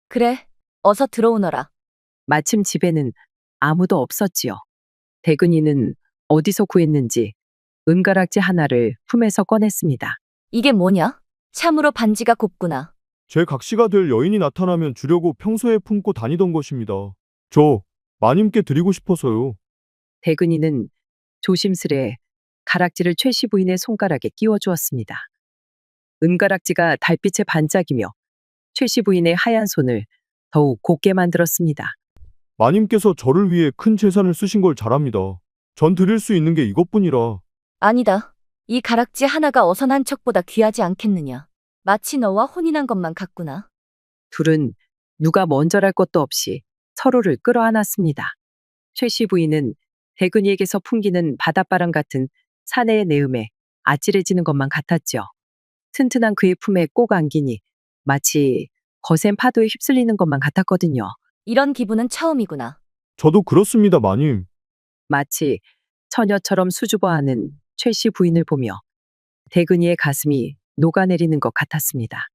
그래, 어서 들어오너라. 마침 집에는 아무도 없었지요. 대근이는 어디서 구했는지 은가락지 하나를 품에서 꺼냈습니다. 이게 뭐냐? 참으로 반지가 곱구나. 제 각시가 될 여인이 나타나면 주려고 평소에 품고 다니던 것입니다. 저 마님께 드리고 싶어서요. 대근이는 조심스레 가락지를 최씨 부인의 손가락에 끼워 주었습니다. 은가락지가 달빛에 반짝이며 최씨 부인의 하얀 손을 더욱 곱게 만들었습니다. 마님께서 저를 위해 큰 재산을 쓰신 걸 잘합니다. 전 드릴 수 있는 게 이것뿐이라. 아니다. 이 가락지 하나가 어선 한 척보다 귀하지 않겠느냐. 마치 너와 혼인한 것만 같구나. 둘은 누가 먼저랄 것도 없이 서로를 끌어안았습니다. 최씨 부인은 대근이에게서 풍기는 바닷바람 같은 사내의 내음에 아찔해지는 것만 같았죠. 튼튼한 그의 품에 꼭 안기니 마치 거센 파도에 휩쓸리는 것만 같았거든요. 이런 기분은 처음이구나. 저도 그렇습니다, 마님. 마치 처녀처럼 수줍어하는 최씨 부인을 보며 대근이의 가슴이 녹아내리는 것 같았습니다.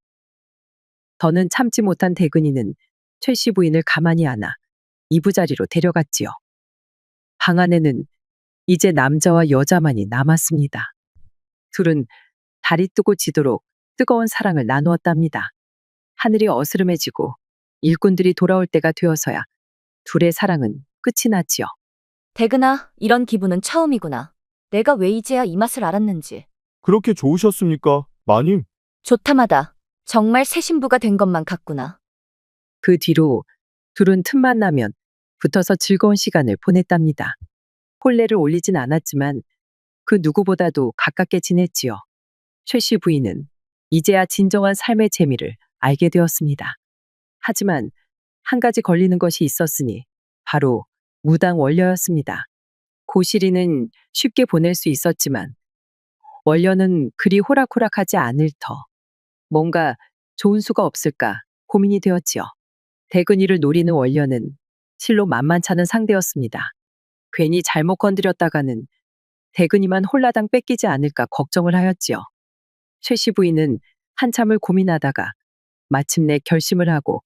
더는 참지 못한 대근이는 최씨 부인을 가만히 안아 이부자리로 데려갔지요. 방 안에는 이제 남자와 여자만이 남았습니다. 둘은 달이 뜨고 지도록 뜨거운 사랑을 나누었답니다. 하늘이 어스름해지고 일꾼들이 돌아올 때가 되어서야 둘의 사랑은 끝이 났지요. 대근아, 이런 기분은 처음이구나. 내가 왜 이제야 이 맛을 알았는지. 그렇게 좋으셨습니까, 마님? 좋다마다. 정말 새 신부가 된 것만 같구나. 그 뒤로 둘은 틈만 나면 붙어서 즐거운 시간을 보냈답니다. 혼례를 올리진 않았지만 그 누구보다도 가깝게 지냈지요. 최씨 부인은 이제야 진정한 삶의 재미를 알게 되었습니다. 하지만 한 가지 걸리는 것이 있었으니 바로 무당 원려였습니다. 고시리는 쉽게 보낼 수 있었지만 원려는 그리 호락호락하지 않을 터. 뭔가 좋은 수가 없을까 고민이 되었지요. 대근이를 노리는 원려는 실로 만만찮은 상대였습니다. 괜히 잘못 건드렸다가는 대근이만 홀라당 뺏기지 않을까 걱정을 하였지요. 최씨 부인은 한참을 고민하다가 마침내 결심을 하고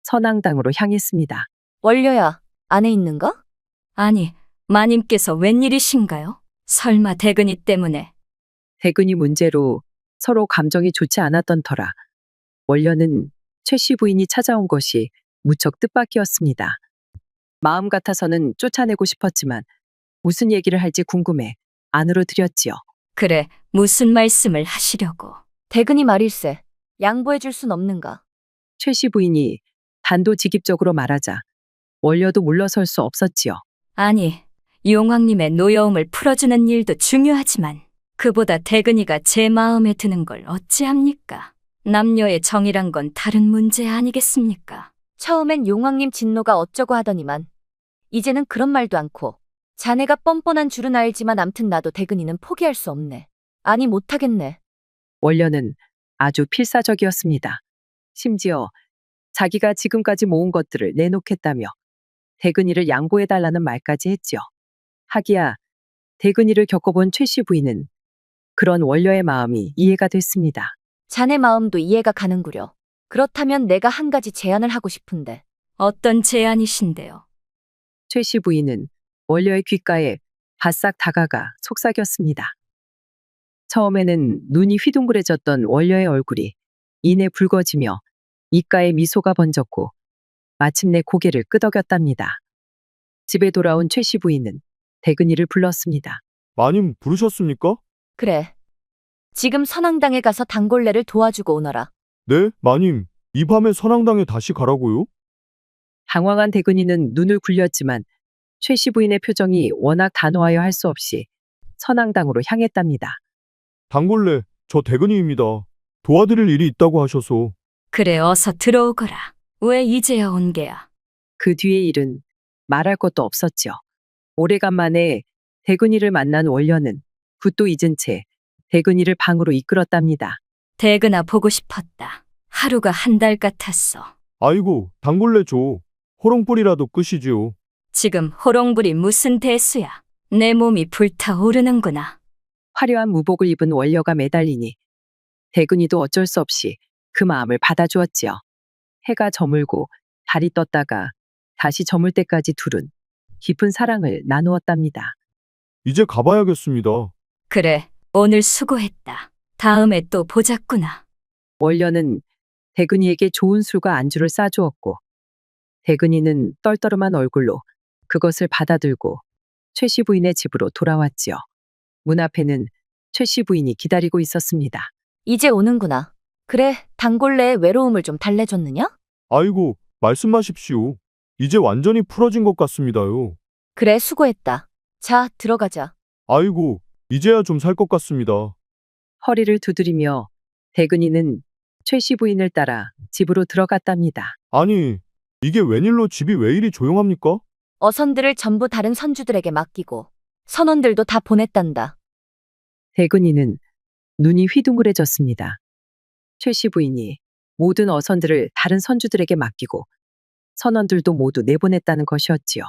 선앙당으로 향했습니다. 원려야, 안에 있는가? 아니, 마님께서 웬일이신가요? 설마 대근이 때문에. 대근이 문제로 서로 감정이 좋지 않았던 터라 원려는 최씨 부인이 찾아온 것이 무척 뜻밖이었습니다. 마음 같아서는 쫓아내고 싶었지만 무슨 얘기를 할지 궁금해 안으로 들였지요. 그래, 무슨 말씀을 하시려고. 대근이 말일세. 양보해줄 순 없는가? 최씨 부인이 단도직입적으로 말하자 원려도 물러설 수 없었지요. 아니, 용왕님의 노여움을 풀어주는 일도 중요하지만 그보다 대근이가 제 마음에 드는 걸 어찌합니까? 남녀의 정이란 건 다른 문제 아니겠습니까? 처음엔 용왕님 진노가 어쩌고 하더니만 이제는 그런 말도 않고 자네가 뻔뻔한 줄은 알지만 암튼 나도 대근이는 포기할 수 없네. 아니 못하겠네. 원려는 아주 필사적이었습니다. 심지어 자기가 지금까지 모은 것들을 내놓겠다며 대근이를 양보해달라는 말까지 했지요. 하기야 대근이를 겪어본 최씨 부인은 그런 원려의 마음이 이해가 됐습니다. 자네 마음도 이해가 가는구려. 그렇다면 내가 한 가지 제안을 하고 싶은데. 어떤 제안이신데요? 최씨 부인은 원려의 귓가에 바싹 다가가 속삭였습니다. 처음에는 눈이 휘둥그레졌던 원려의 얼굴이 이내 붉어지며 입가에 미소가 번졌고 마침내 고개를 끄덕였답니다. 집에 돌아온 최 씨 부인은 대근이를 불렀습니다. 마님 부르셨습니까? 그래. 지금 선앙당에 가서 단골레를 도와주고 오너라. 네, 마님. 이 밤에 선앙당에 다시 가라고요? 당황한 대근이는 눈을 굴렸지만 최 씨 부인의 표정이 워낙 단호하여 할 수 없이 선앙당으로 향했답니다. 단골레, 저 대근이입니다. 도와드릴 일이 있다고 하셔서. 그래, 어서 들어오거라. 왜 이제야 온 게야? 그 뒤의 일은 말할 것도 없었죠. 오래간만에 대근이를 만난 원녀는 굿도 잊은 채 대근이를 방으로 이끌었답니다. 대근아, 보고 싶었다. 하루가 한 달 같았어. 아이고, 단골레 줘. 호롱불이라도 끄시지요. 지금 호롱불이 무슨 대수야. 내 몸이 불타오르는구나. 화려한 무복을 입은 원녀가 매달리니 대근이도 어쩔 수 없이 그 마음을 받아주었지요. 해가 저물고 달이 떴다가 다시 저물 때까지 둘은 깊은 사랑을 나누었답니다. 이제 가봐야겠습니다. 그래, 오늘 수고했다. 다음에 또 보자꾸나. 원녀는 대근이에게 좋은 술과 안주를 싸주었고 대근이는 떨떠름한 얼굴로 그것을 받아들고 최 씨 부인의 집으로 돌아왔지요. 문 앞에는 최 씨 부인이 기다리고 있었습니다. 이제 오는구나. 그래, 단골레의 외로움을 좀 달래줬느냐? 아이고, 말씀하십시오. 이제 완전히 풀어진 것 같습니다요. 그래, 수고했다. 자, 들어가자. 아이고, 이제야 좀 살 것 같습니다. 허리를 두드리며 대근이는 최 씨 부인을 따라 집으로 들어갔답니다. 아니, 이게 웬일로 집이 왜 이리 조용합니까? 어선들을 전부 다른 선주들에게 맡기고 선원들도 다 보냈단다. 대근이는 눈이 휘둥그레졌습니다. 최 씨 부인이 모든 어선들을 다른 선주들에게 맡기고 선원들도 모두 내보냈다는 것이었지요.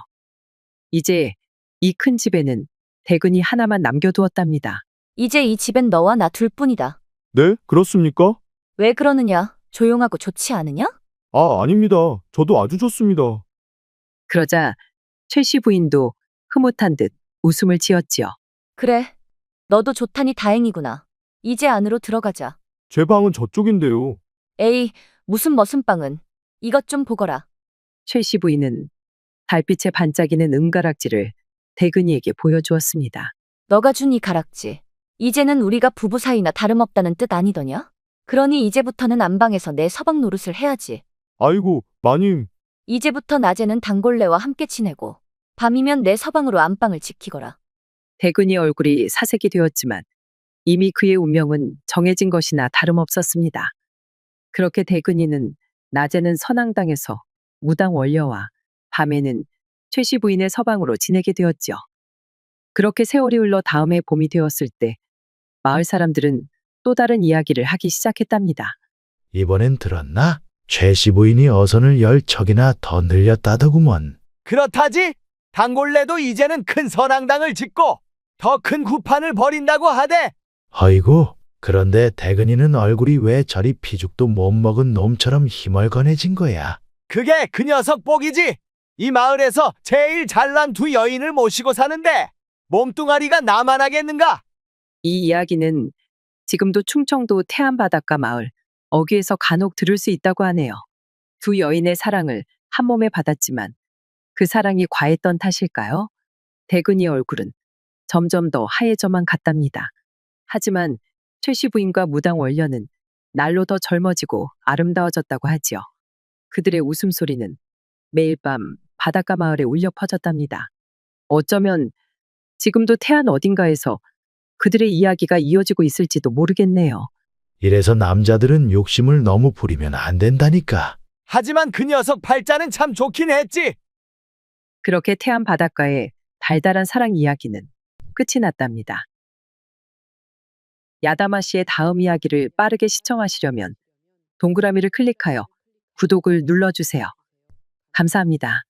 이제 이 큰 집에는 대근이 하나만 남겨두었답니다. 이제 이 집엔 너와 나 둘뿐이다. 네, 그렇습니까? 왜 그러느냐? 조용하고 좋지 않으냐? 아, 아닙니다. 저도 아주 좋습니다. 그러자 최 씨 부인도 흐뭇한 듯 웃음을 지었지요. 그래, 너도 좋다니 다행이구나. 이제 안으로 들어가자. 제 방은 저쪽인데요. 에이, 무슨 머슴빵은. 이것 좀 보거라. 최 씨 부인은 달빛에 반짝이는 은가락지를 대근이에게 보여주었습니다. 너가 준 이 가락지. 이제는 우리가 부부 사이나 다름없다는 뜻 아니더냐? 그러니 이제부터는 안방에서 내 서방 노릇을 해야지. 아이고, 마님. 이제부터 낮에는 단골레와 함께 지내고 밤이면 내 서방으로 안방을 지키거라. 대근이 얼굴이 사색이 되었지만 이미 그의 운명은 정해진 것이나 다름없었습니다. 그렇게 대근이는 낮에는 선앙당에서 무당 원녀와 밤에는 최 씨 부인의 서방으로 지내게 되었죠. 그렇게 세월이 흘러 다음해 봄이 되었을 때 마을 사람들은 또 다른 이야기를 하기 시작했답니다. 이번엔 들었나? 최씨 부인이 어선을 10척이나 더 늘렸다더구먼. 그렇다지? 단골레도 이제는 큰 선앙당을 짓고 더 큰 구판을 벌인다고 하대. 허이고, 그런데 대근이는 얼굴이 왜 저리 피죽도 못 먹은 놈처럼 희멀건해진 거야? 그게 그 녀석 복이지. 이 마을에서 제일 잘난 두 여인을 모시고 사는데 몸뚱아리가 나만 하겠는가? 이 이야기는 지금도 충청도 태안바닷가 마을 어귀에서 간혹 들을 수 있다고 하네요. 두 여인의 사랑을 한 몸에 받았지만 그 사랑이 과했던 탓일까요? 대근이 얼굴은 점점 더 하얘져만 갔답니다. 하지만 최 씨 부인과 무당 원녀는 날로 더 젊어지고 아름다워졌다고 하지요. 그들의 웃음소리는 매일 밤 바닷가 마을에 울려 퍼졌답니다. 어쩌면 지금도 태안 어딘가에서 그들의 이야기가 이어지고 있을지도 모르겠네요. 이래서 남자들은 욕심을 너무 부리면 안 된다니까. 하지만 그 녀석 팔자는 참 좋긴 했지. 그렇게 태안 바닷가의 달달한 사랑 이야기는 끝이 났답니다. 야다마 씨의 다음 이야기를 빠르게 시청하시려면 동그라미를 클릭하여 구독을 눌러주세요. 감사합니다.